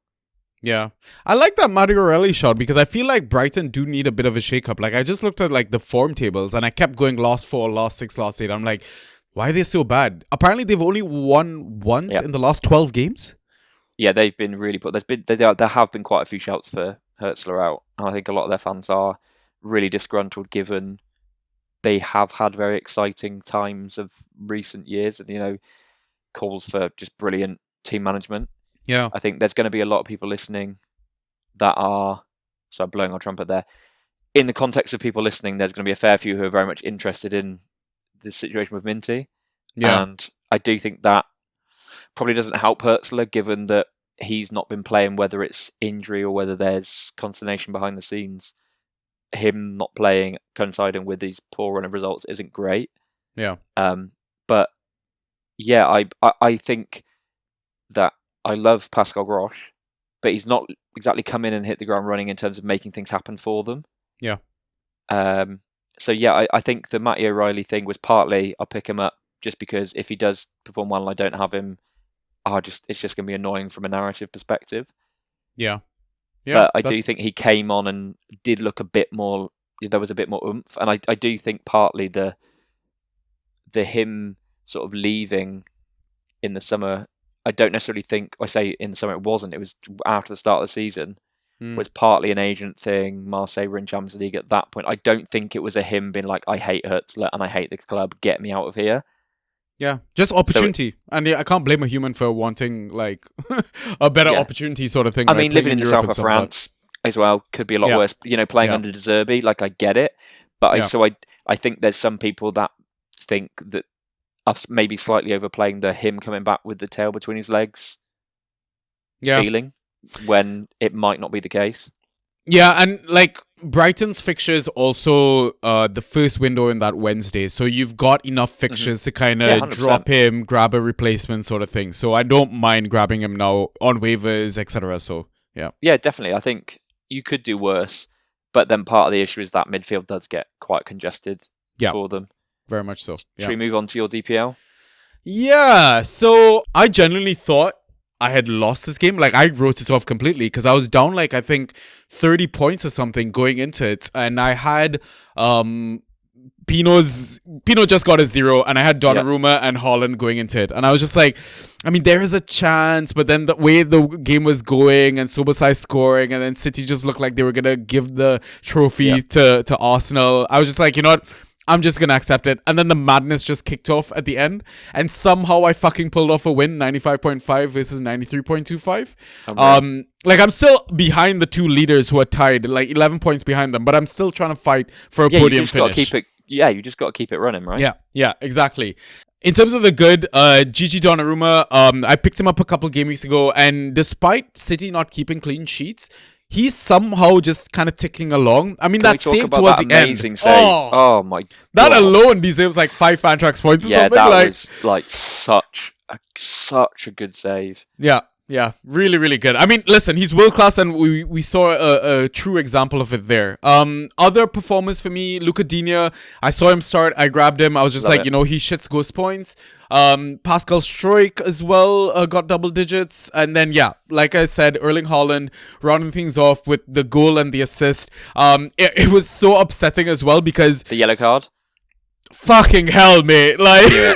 Yeah. I like that Matty O'Reilly shot, because I feel like Brighton do need a bit of a shake-up. Like, I just looked at like the form tables and I kept going last 4, last 6, last 8. I'm like, why are they so bad? Apparently they've only won once in the last 12 games. Yeah, they've been really put. There have been quite a few shouts for Hertzler out, and I think a lot of their fans are really disgruntled, given they have had very exciting times of recent years, and calls for just brilliant team management. Yeah, I think there's going to be a lot of people listening that are, so I'm blowing our trumpet there. In the context of people listening, there's going to be a fair few who are very much interested in the situation with Minty. Yeah. And I do think that probably doesn't help Hertzler, given that he's not been playing, whether it's injury or whether there's consternation behind the scenes. Him not playing, coinciding with these poor run of results, isn't great. Yeah. But yeah, I think that I love Pascal Grosch, but he's not exactly come in and hit the ground running in terms of making things happen for them. Yeah. So yeah, I think the Matty O'Reilly thing was partly I'll pick him up just because if he does perform well and I don't have him, it's just going to be annoying from a narrative perspective. Yeah. But I do think he came on and did look a bit more. There was a bit more oomph, and I do think partly the him sort of leaving in the summer. I don't necessarily think I say in the summer it wasn't. It was after the start of the season. Was partly an agent thing. Marseille were in Champions League at that point. I don't think it was a him being like, I hate Hertzler and I hate this club. Get me out of here. Yeah, just opportunity. And I can't blame a human for wanting like a better opportunity sort of thing. I mean, living in the south of France as well could be a lot worse. Playing under De Zerbi, like I get it. But I think there's some people that think that us maybe slightly overplaying the him coming back with the tail between his legs feeling, when it might not be the case. Yeah, and like Brighton's fixtures also the first window in that Wednesday, so you've got enough fixtures to kind of drop him, grab a replacement sort of thing. So I don't mind grabbing him now on waivers, etc. So yeah, definitely. I think you could do worse, but then part of the issue is that midfield does get quite congested for them. Very much so. Yeah. Should we move on to your DPL? Yeah, so I genuinely thought I had lost this game. Like, I wrote it off completely because I was down, like, I think 30 points or something going into it. And I had Pino just got a 0, and I had Donnarumma and Haaland going into it. And I was just like, I mean, there is a chance, but then the way the game was going and Szoboszlai scoring, and then City just looked like they were going to give the trophy to Arsenal. I was just like, you know what? I'm just going to accept it. And then the madness just kicked off at the end. And somehow I fucking pulled off a win, 95.5 versus 93.25. Like, I'm still behind the two leaders who are tied, like 11 points behind them. But I'm still trying to fight for a podium finish. You just got to keep it running, right? Yeah, exactly. In terms of the good, Gigi Donnarumma, I picked him up a couple game weeks ago. And despite City not keeping clean sheets, he's somehow just kind of ticking along. I mean, that save towards the end. Save? Oh my god. That alone deserves like 5 Fantrax points or something. Yeah, that was like such a good save. Yeah, really, really good. I mean, listen, he's world class, and we saw a true example of it there. Other performers for me, Luka Digne, I saw him start, I grabbed him, I was just you know, he shits ghost points. Pascal Struijk as well got double digits, and then like I said, Erling Haaland rounding things off with the goal and the assist. It was so upsetting as well because the yellow card. Fucking hell, mate! Like. Yeah.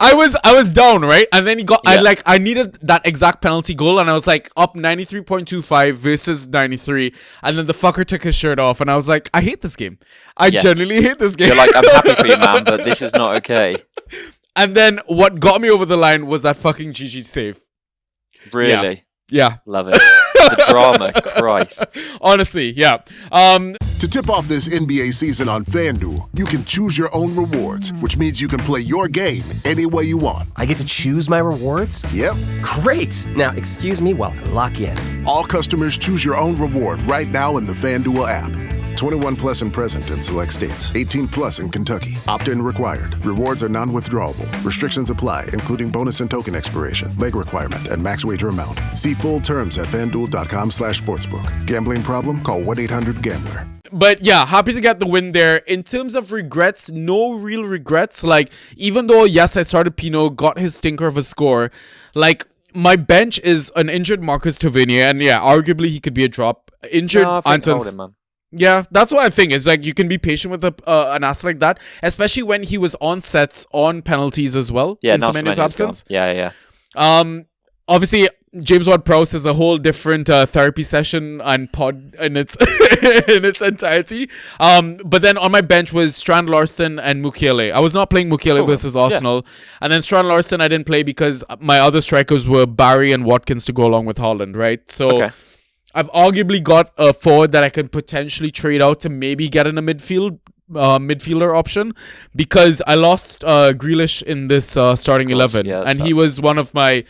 I was down, right? And then he got I needed that exact penalty goal, and I was like up 93.25 versus 93, and then the fucker took his shirt off, and I was like, I hate this game. I genuinely hate this game. You're like, I'm happy for you, man, but this is not okay. And then what got me over the line was that fucking GG save. Really? Yeah. Love it. The drama, Christ. Honestly, yeah. To tip off this NBA season on FanDuel, you can choose your own rewards, which means you can play your game any way you want. I get to choose my rewards? Yep. Great! Now, excuse me while I lock in. All customers choose your own reward right now in the FanDuel app. 21 plus and present in select states. 18 plus in Kentucky. Opt-in required. Rewards are non-withdrawable. Restrictions apply, including bonus and token expiration, leg requirement, and max wager amount. See full terms at FanDuel.com/sportsbook. Gambling problem? Call 1-800-GAMBLER. But yeah, happy to get the win there. In terms of regrets, no real regrets. Like, even though, yes, I started Pino, got his stinker of a score, like, my bench is an injured Marcus Tavernier, and arguably he could be a drop. Injured Anton. Yeah, that's what I think. It's like you can be patient with an asset like that, especially when he was on sets, on penalties as well. Yeah, in Semenyo's absence. Yeah. Obviously, James Ward-Prowse is a whole different therapy session and pod in its in its entirety. But then on my bench was Strand Larson and Mukiele. I was not playing Mukiele versus Arsenal. And then Strand Larson I didn't play because my other strikers were Barry and Watkins to go along with Haaland, right? So I've arguably got a forward that I can potentially trade out to maybe get in a midfielder option, because I lost Grealish in this starting 11, and he was one of my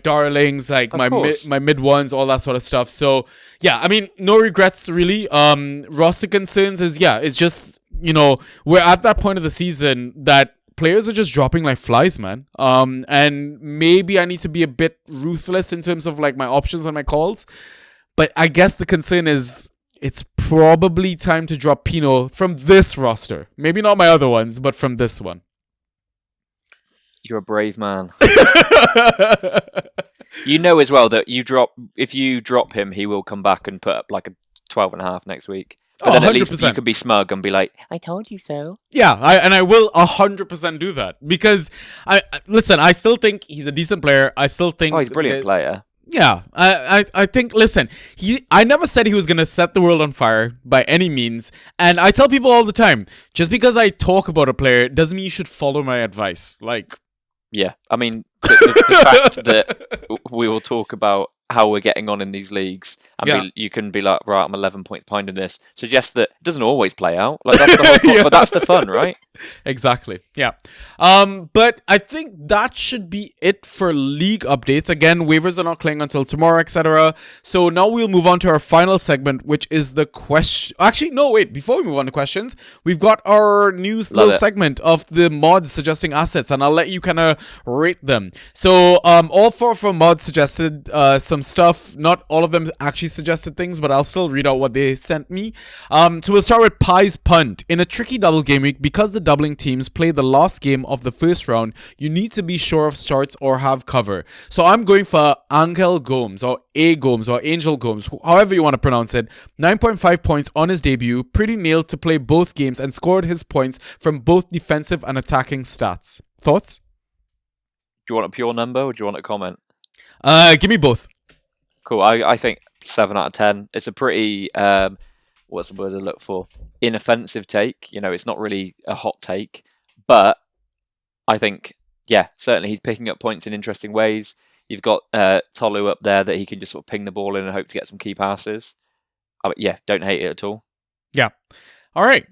darlings, like my mid ones, all that sort of stuff. So yeah, I mean, no regrets really. Roster concerns is it's just, you know, we're at that point of the season that players are just dropping like flies, man. And maybe I need to be a bit ruthless in terms of like my options and my calls. But I guess the concern is it's probably time to drop Pino from this roster. Maybe not my other ones, but from this one. You're a brave man. You know as well that if you drop him, he will come back and put up like a 12.5 next week. But then at 100%. Least you could be smug and be like, I told you so. Yeah, I will 100% do that. Because, I still think he's a decent player. I still think... Oh, he's a brilliant player. Yeah, I think, listen, I never said he was going to set the world on fire by any means. And I tell people all the time, just because I talk about a player doesn't mean you should follow my advice. Like... Yeah, I mean, the fact that we will talk about how we're getting on in these leagues, and you can be like, right, I'm 11 points behind in this, suggests that it doesn't always play out. Like, that's the whole point, but that's the fun, right? Exactly. Yeah. But I think that should be it for league updates. Again, waivers are not playing until tomorrow, etc. So now we'll move on to our final segment, which is the question. Actually, no, wait. Before we move on to questions, we've got our new little segment of the mods suggesting assets, and I'll let you kind of rate them. So all 4 of our mods suggested some stuff. Not all of them actually suggested things, but I'll still read out what they sent me. So we'll start with Pie's Punt. In a tricky double game week, because the doubling teams play the last game of the first round, you need to be sure of starts or have cover. So I'm going for Angel Gomes, or A Gomes, or Angel Gomes, however you want to pronounce it. 9.5 points on his debut, pretty nailed to play both games, and scored his points from both defensive and attacking stats. Thoughts? Do you want a pure number or do you want a comment? Give me both. Cool. I think 7 out of 10. It's a pretty, what's the word to look for? Inoffensive take. You know, it's not really a hot take. But I think, yeah, certainly he's picking up points in interesting ways. You've got Tolu up there that he can just sort of ping the ball in and hope to get some key passes. Yeah, don't hate it at all. Yeah. All right.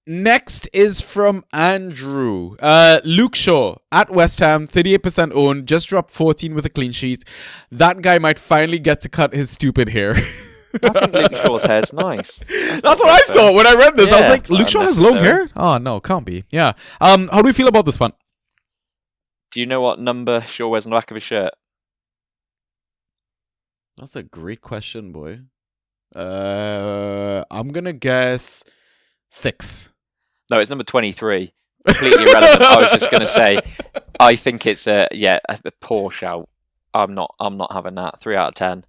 Next is from Andrew. Luke Shaw at West Ham, 38% owned, just dropped 14 with a clean sheet. That guy might finally get to cut his stupid hair. I think Luke Shaw's hair's nice. That's what I thought when I read this. I was Yeah, like, Luke Shaw has long hair? Oh, no, can't be. Yeah. How do we feel about this one? Do you know what number Shaw wears on the back of his shirt? That's a great question, boy. I'm going to guess 6. No, it's number 23. Completely irrelevant. I was just going to say, I think it's a poor shout. I'm not having that. 3 out of 10.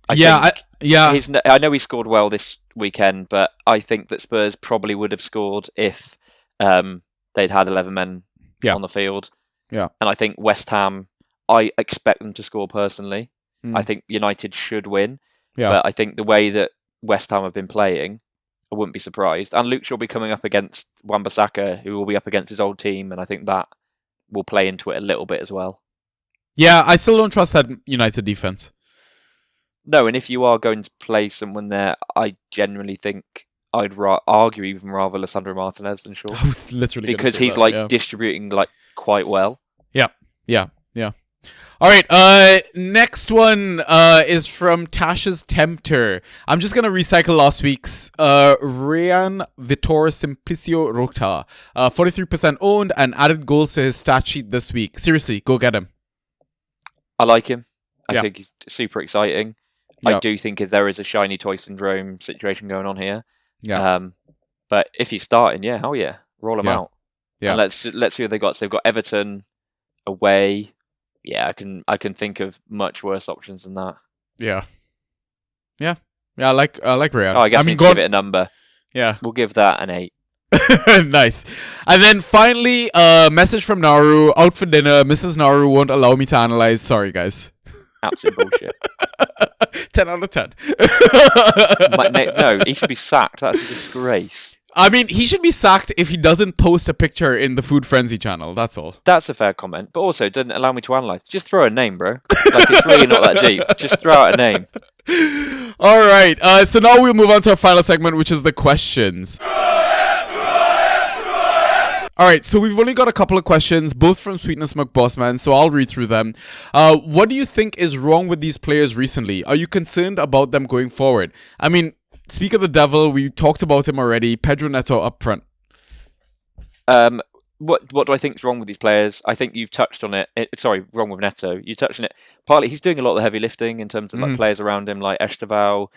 I know he scored well this weekend, but I think that Spurs probably would have scored if they'd had 11 men on the field. Yeah. And I think West Ham, I expect them to score personally. I think United should win. Yeah. But I think the way that West Ham have been playing, I wouldn't be surprised. And Luke will be coming up against Wan-Bissaka, who will be up against his old team, and I think that will play into it a little bit as well. Yeah, I still don't trust that United defense. No, and if you are going to play someone there, I genuinely think I'd argue even rather Lissandro Martinez than Shaw. I was literally because he's distributing quite well. Yeah. All right, next one is from Tasha's Tempter. I'm just going to recycle last week's Ryan Vitor Simplicio Rota. 43% owned and added goals to his stat sheet this week. Seriously, go get him. I like him. I think he's super exciting. I do think there is a shiny toy syndrome situation going on here. Yeah. But if he's starting, hell yeah, roll him out. Yeah. And let's see what they got. So they've got Everton away. Yeah, I can think of much worse options than that. Yeah. I like Ryan. Oh, I guess we give it a number. Yeah. We'll give that an 8. Nice. And then finally, message from Naru. Out for dinner. Mrs. Naru won't allow me to analyze. Sorry, guys. Absolute bullshit. 10 out of 10. No, he should be sacked. That's a disgrace. I mean, he should be sacked if he doesn't post a picture in the Food Frenzy channel. That's all. That's a fair comment. But also, it doesn't allow me to analyze. Just throw a name, bro. Like, it's really not that deep. Just throw out a name. All right. So now we'll move on to our final segment, which is the questions. All right, so we've only got a couple of questions, both from Sweetness McBossman, so I'll read through them. What do you think is wrong with these players recently? Are you concerned about them going forward? I mean, speak of the devil, we talked about him already. Pedro Neto up front. What do I think is wrong with these players? I think you've touched on it. Sorry, wrong with Neto. You touched on it. Partly, he's doing a lot of the heavy lifting in terms of like players around him, like Esteval,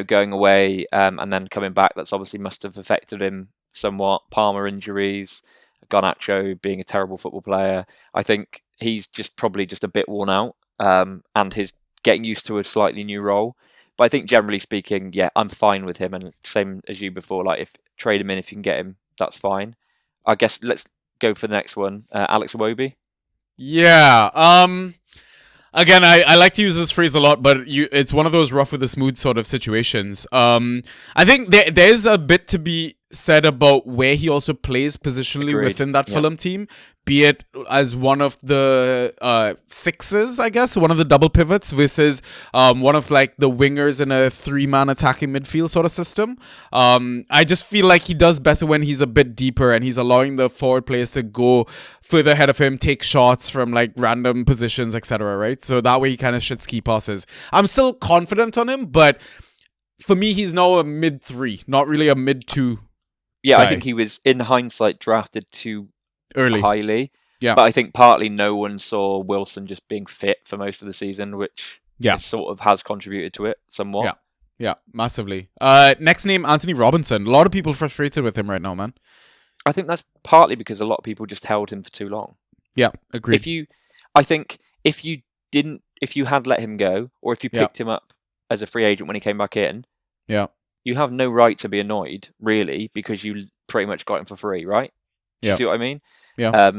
going away and then coming back. That's obviously must have affected him somewhat. Palmer injuries, Garnacho being a terrible football player. I think he's probably just a bit worn out, and he's getting used to a slightly new role. But I think generally speaking, I'm fine with him, and same as you before. Like, if trade him in if you can get him, that's fine. I guess let's go for the next one, Alex Iwobi. Yeah. Again, I like to use this phrase a lot, but it's one of those rough with the smooth sort of situations. I think there's a bit to be said about where he also plays positionally within that Fulham team, be it as one of the sixes, I guess, one of the double pivots versus one of like the wingers in a 3-man attacking midfield sort of system. I just feel like he does better when he's a bit deeper and he's allowing the forward players to go further ahead of him, take shots from like random positions, etc. Right? So that way he kind of shits key passes. I'm still confident on him, but for me, he's now a mid-3, not really a mid-2. Yeah, I think he was, in hindsight, drafted too early, highly. Yeah. But I think partly no one saw Wilson just being fit for most of the season, which Yeah. It sort of has contributed to it somewhat. Yeah. Yeah, massively. Next name, Anthony Robinson. A lot of people frustrated with him right now, man. I think that's partly because a lot of people just held him for too long. Yeah, agreed. I think if you had let him go, or if you picked him up as a free agent when he came back in, you have no right to be annoyed, really, because you pretty much got him for free, right? Do you see what I mean? Yeah.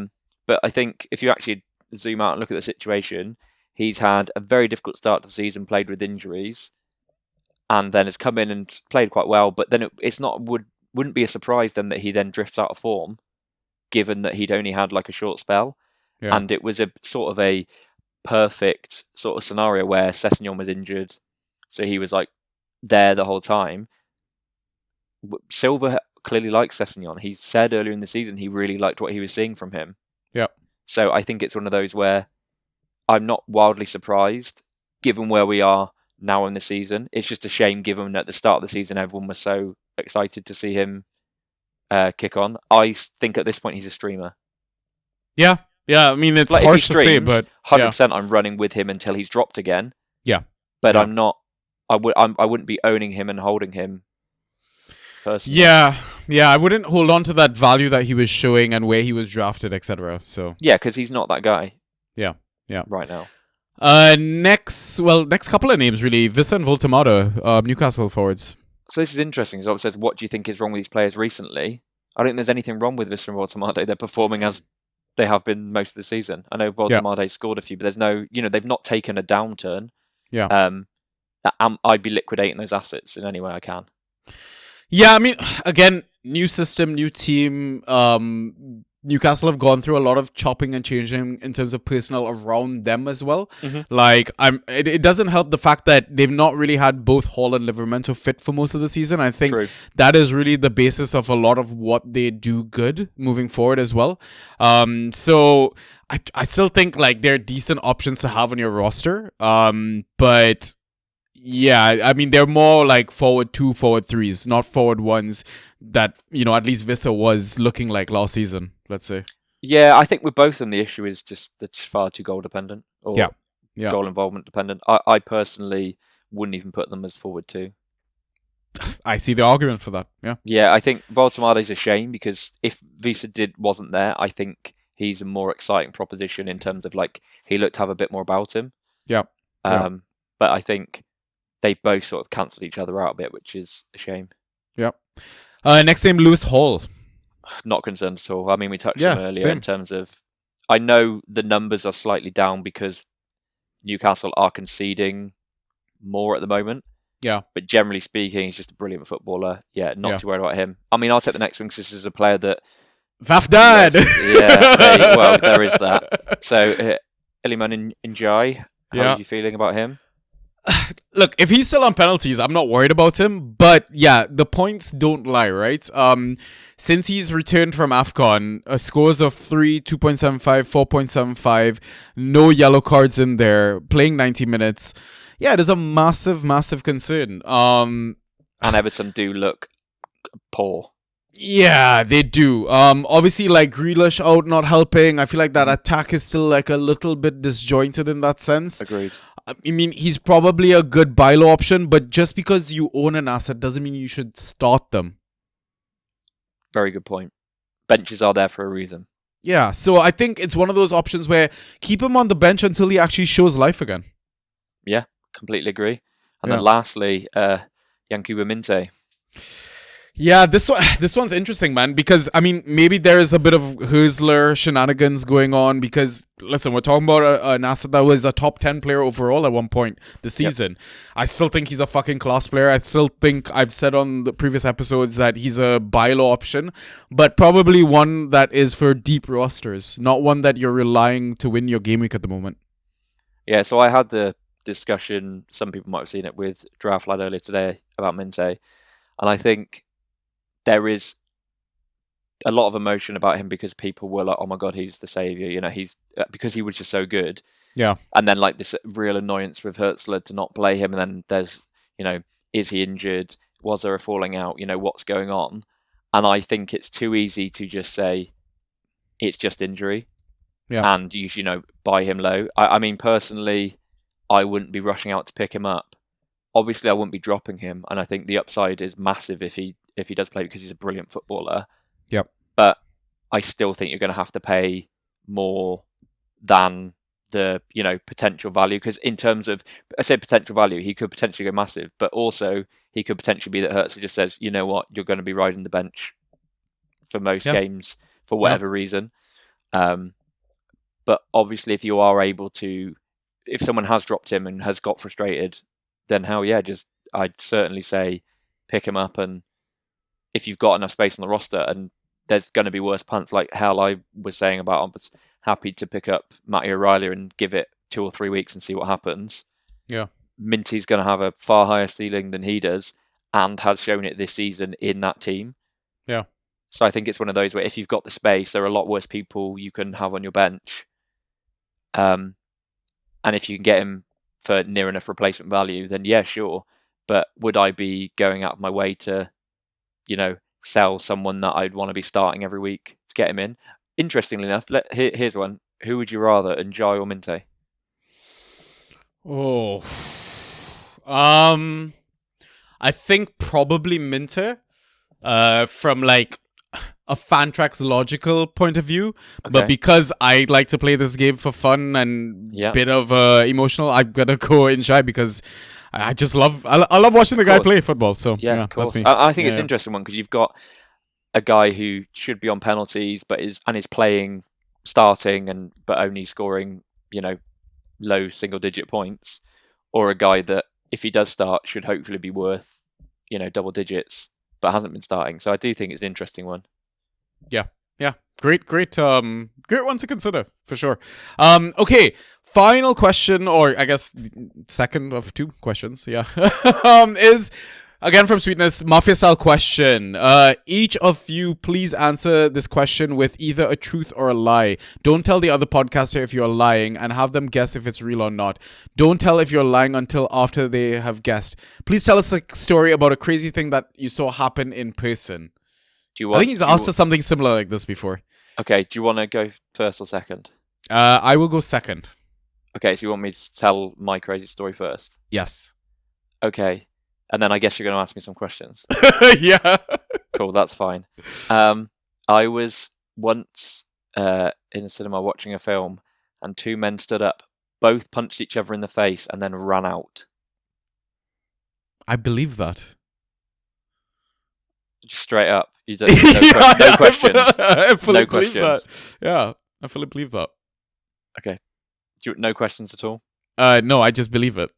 But I think if you actually zoom out and look at the situation, he's had a very difficult start to the season, played with injuries, and then has come in and played quite well. But then wouldn't be a surprise then that he then drifts out of form, given that he'd only had like a short spell, and it was a sort of a perfect sort of scenario where Sessegnon was injured, so he was like there the whole time. Silva clearly likes Sessegnon. He said earlier in the season he really liked what he was seeing from him. Yeah. So I think it's one of those where I'm not wildly surprised, given where we are now in the season. It's just a shame, given at the start of the season everyone was so excited to see him kick on. I think at this point he's a streamer. Yeah. I mean, it's like harsh to say, but 100% I'm running with him until he's dropped again. Yeah. But I'm not. I wouldn't be owning him and holding him. Personally. Yeah. I wouldn't hold on to that value that he was showing and where he was drafted, etc. So yeah, because he's not that guy. Yeah. Right now. Next couple of names really. Vissa and Voltamato, Newcastle forwards. So this is interesting. So it says, what do you think is wrong with these players recently? I don't think there's anything wrong with Vissa and Voltamato. They're performing as they have been most of the season. I know Voltamato scored a few, but there's no, they've not taken a downturn. Yeah. I'd be liquidating those assets in any way I can. Yeah, I mean, again, new system, new team. Newcastle have gone through a lot of chopping and changing in terms of personnel around them as well. Mm-hmm. Like, it doesn't help the fact that they've not really had both Hall and Livramento fit for most of the season. I think that is really the basis of a lot of what they do good moving forward as well. So I still think like they're decent options to have on your roster. But yeah, I mean, they're more like forward 2, forward 3s, not forward 1s that, at least Vissa was looking like last season, let's say. Yeah, I think with both of them, the issue is just that's far too goal dependent or goal involvement dependent. I personally wouldn't even put them as forward 2. I see the argument for that, yeah. Yeah, I think Voltamado's a shame because if Vissa wasn't there, I think he's a more exciting proposition in terms of like he looked to have a bit more about him. Yeah. But I think they've both sort of cancelled each other out a bit, which is a shame. Yeah. Next name, Lewis Hall. Not concerned at all. I mean, we touched on earlier in terms of... I know the numbers are slightly down because Newcastle are conceding more at the moment. Yeah. But generally speaking, he's just a brilliant footballer. Yeah, not too worried about him. I mean, I'll take the next one because this is a player that... Vafdad! Well, there is that. So, Iliman Njai, how are you feeling about him? Look, if he's still on penalties, I'm not worried about him. But yeah, the points don't lie, right? Since he's returned from AFCON, scores of 3, 2.75, 4.75, no yellow cards in there, playing 90 minutes. Yeah, there's a massive, massive concern. And Everton do look poor. Yeah, they do. Obviously, like Grealish out not helping. I feel like that attack is still like a little bit disjointed in that sense. Agreed. I mean, he's probably a good buy low option, but just because you own an asset doesn't mean you should start them. Very good point. Benches are there for a reason. Yeah, so I think it's one of those options where keep him on the bench until he actually shows life again. Yeah, completely agree. And then lastly, Yankuba Minte. Yeah, this one's interesting, man, because, I mean, maybe there is a bit of Hürsler shenanigans going on because, listen, we're talking about an asset that was a top 10 player overall at one point this season. I still think he's a fucking class player. I still think I've said on the previous episodes that he's a buy low option, but probably one that is for deep rosters, not one that you're relying to win your game week at the moment. Yeah, so I had the discussion, some people might have seen it with Draft Lad earlier today about Minte, and I think there is a lot of emotion about him because people were like, "Oh my god, he's the savior!" He's because he was just so good. Yeah. And then like this real annoyance with Hürsler to not play him, and then there's, is he injured? Was there a falling out? What's going on? And I think it's too easy to just say it's just injury, and you buy him low. I mean, personally, I wouldn't be rushing out to pick him up. Obviously, I wouldn't be dropping him, and I think the upside is massive if he does play because he's a brilliant footballer. Yep. But I still think you're going to have to pay more than the potential value, because in terms of, I say potential value, he could potentially go massive, but also he could potentially be that Hertz just says, you know what, you're going to be riding the bench for most games for whatever reason. But obviously, if you are able to, if someone has dropped him and has got frustrated, then hell yeah, I'd certainly say pick him up, and if you've got enough space on the roster, and there's going to be worse punts, like hell I was saying about, I was happy to pick up Matty O'Reilly and give it 2 or 3 weeks and see what happens. Yeah. Minty's going to have a far higher ceiling than he does, and has shown it this season in that team. Yeah. So I think it's one of those where if you've got the space, there are a lot worse people you can have on your bench. And if you can get him for near enough replacement value, then yeah, sure. But would I be going out of my way to, sell someone that I'd want to be starting every week to get him in? Interestingly enough, here's one. Who would you rather, Njai or Minte? Oh. I think probably Minte. From like a Fantrax logical point of view, but because I like to play this game for fun and bit of emotional, I'm gonna go Njai because I just love I love watching the guy play football. So yeah, of course. that's me. I think it's an interesting one because you've got a guy who should be on penalties, but is playing starting but only scoring low single digit points, or a guy that if he does start should hopefully be worth double digits, but hasn't been starting. So I do think it's an interesting one. Yeah. Great one to consider for sure. Okay. Final question, or I guess second of 2 questions. Yeah. Is again from Sweetness, Mafia style question. Each of you please answer this question with either a truth or a lie. Don't tell the other podcaster if you're lying, and have them guess if it's real or not. Don't tell if you're lying until after they have guessed. Please tell us a story about a crazy thing that you saw happen in person. I think he's asked us something similar like this before. Okay, do you want to go first or second? I will go second. Okay, so you want me to tell my crazy story first? Yes. Okay, and then I guess you're going to ask me some questions. Yeah. Cool, that's fine. I was once in a cinema watching a film, and 2 men stood up, both punched each other in the face, and then ran out. I believe that. Just straight up. You don't, no questions. I fully no believe questions. That. Yeah, I fully believe that. Okay. No questions at all? No, I just believe it.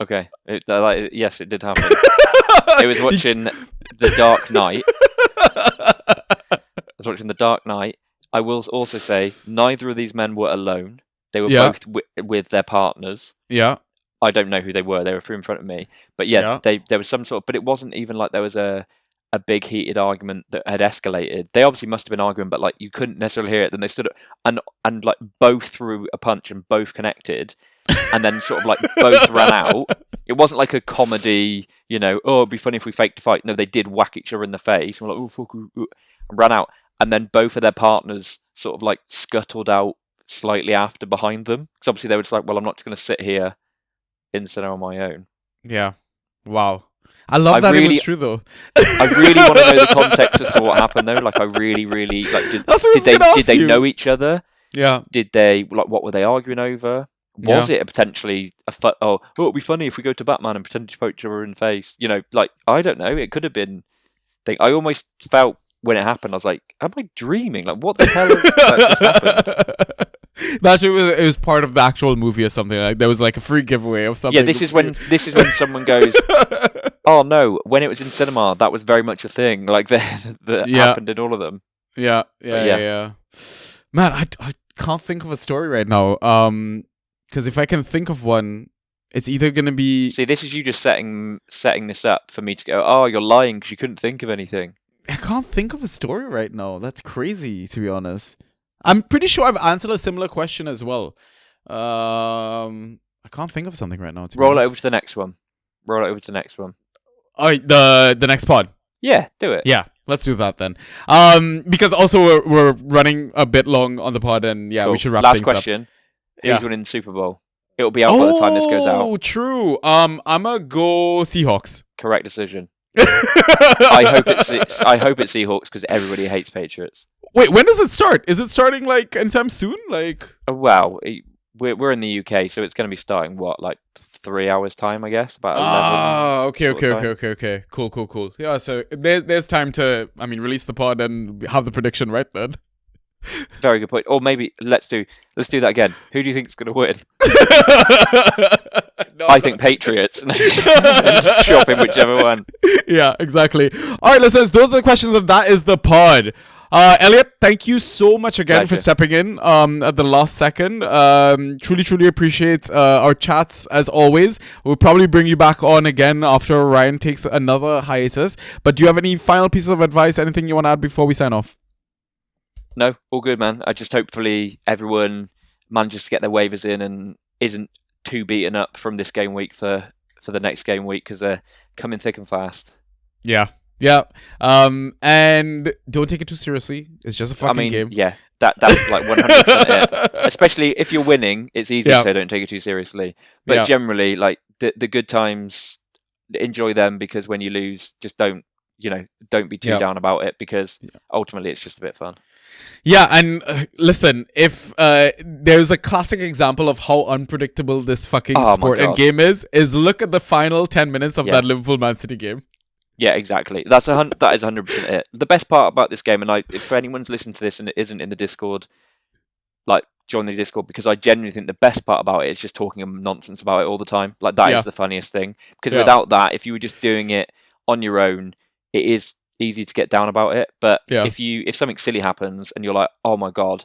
Okay. Yes, it did happen. It was watching The Dark Knight. I was watching The Dark Knight. I will also say, neither of these men were alone. They were both with their partners. Yeah. I don't know who they were. They were in front of me. But there was some sort of... But it wasn't even like there was a big heated argument that had escalated. They obviously must have been arguing, but like you couldn't necessarily hear it. Then they stood up and like both threw a punch and both connected, and then sort of like both ran out. It wasn't like a comedy, oh, it'd be funny if we faked a fight. No, they did whack each other in the face and were like, oh fuck, and ran out. And then both of their partners sort of like scuttled out slightly after behind them, because obviously they were just like, well, I'm not just going to sit here in the cinema on my own. Yeah. Wow. I love that it was true though. I really want to know the context as to what happened though. Like I really like did they know each other? Yeah. Did they what were they arguing over? Was it potentially it'd be funny if we go to Batman and pretend to poke each other in the face? Like I don't know. It could have been. I almost felt when it happened, I was like, am I dreaming? Like what the hell just happened? Imagine it was part of the actual movie or something. Like there was like a free giveaway or something. Yeah, this is when someone goes, oh no, when it was in cinema, that was very much a thing. Like that happened in all of them. Yeah. Man, I can't think of a story right now. Because if I can think of one, it's either gonna be. See, this is you just setting this up for me to go. Oh, you're lying because you couldn't think of anything. I can't think of a story right now. That's crazy, to be honest. I'm pretty sure I've answered a similar question as well. I can't think of something right now. Roll it over to the next one. Oh, the next pod. Yeah, do it. Yeah, let's do that then. Because also we're running a bit long on the pod, and cool. We should wrap things up. Last question. Who's winning the Super Bowl It'll be out by the time this goes out. Oh, true. I'ma go Seahawks. Correct decision. I hope it's Seahawks because everybody hates Patriots. Wait, when does it start? Is it starting like anytime soon? Like, Well, we're in the UK, so it's going to be starting like 3 hours time, I guess. About 11. Ah, okay. Cool. Yeah, so there's time to, release the pod and have the prediction right then. Very good point. Or maybe let's do that again. Who do you think is going to win? I think Patriots. And just chop in whichever one. Yeah, exactly. All right, listeners, those are the questions, and that is the pod. Elliot, thank you so much again for stepping in at the last second. Truly appreciate our chats as always. We'll probably bring you back on again after Ryan takes another hiatus. But do you have any final pieces of advice, anything you want to add before we sign off? No, all good, man. I just hopefully everyone manages to get their waivers in and isn't too beaten up from this game week for the next game week because they're coming thick and fast. Yeah. And don't take it too seriously. It's just a fucking game. Yeah, that's like 100% it. Especially if you're winning, it's easy to say don't take it too seriously. But generally, like the good times, enjoy them because when you lose, just don't be too down about it because ultimately it's just a bit fun. Yeah, and listen, if there's a classic example of how unpredictable this fucking sport and game is look at the final 10 minutes of that Liverpool-Man City game. Yeah, exactly. That is 100% it. The best part about this game, and if anyone's listening to this and it isn't in the Discord, like join the Discord because I genuinely think the best part about it is just talking nonsense about it all the time. Like that is the funniest thing. Because without that, if you were just doing it on your own, it is easy to get down about it. But if something silly happens and you're like, oh my god,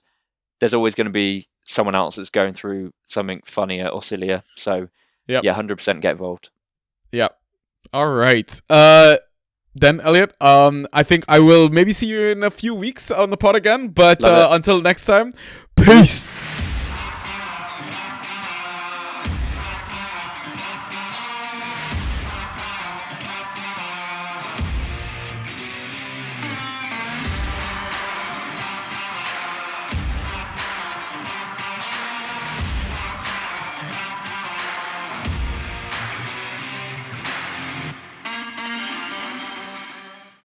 there's always going to be someone else that's going through something funnier or sillier. So 100% get involved. Yeah. All right. Then Elliot, I think I will maybe see you in a few weeks on the pod again. But until next time, peace.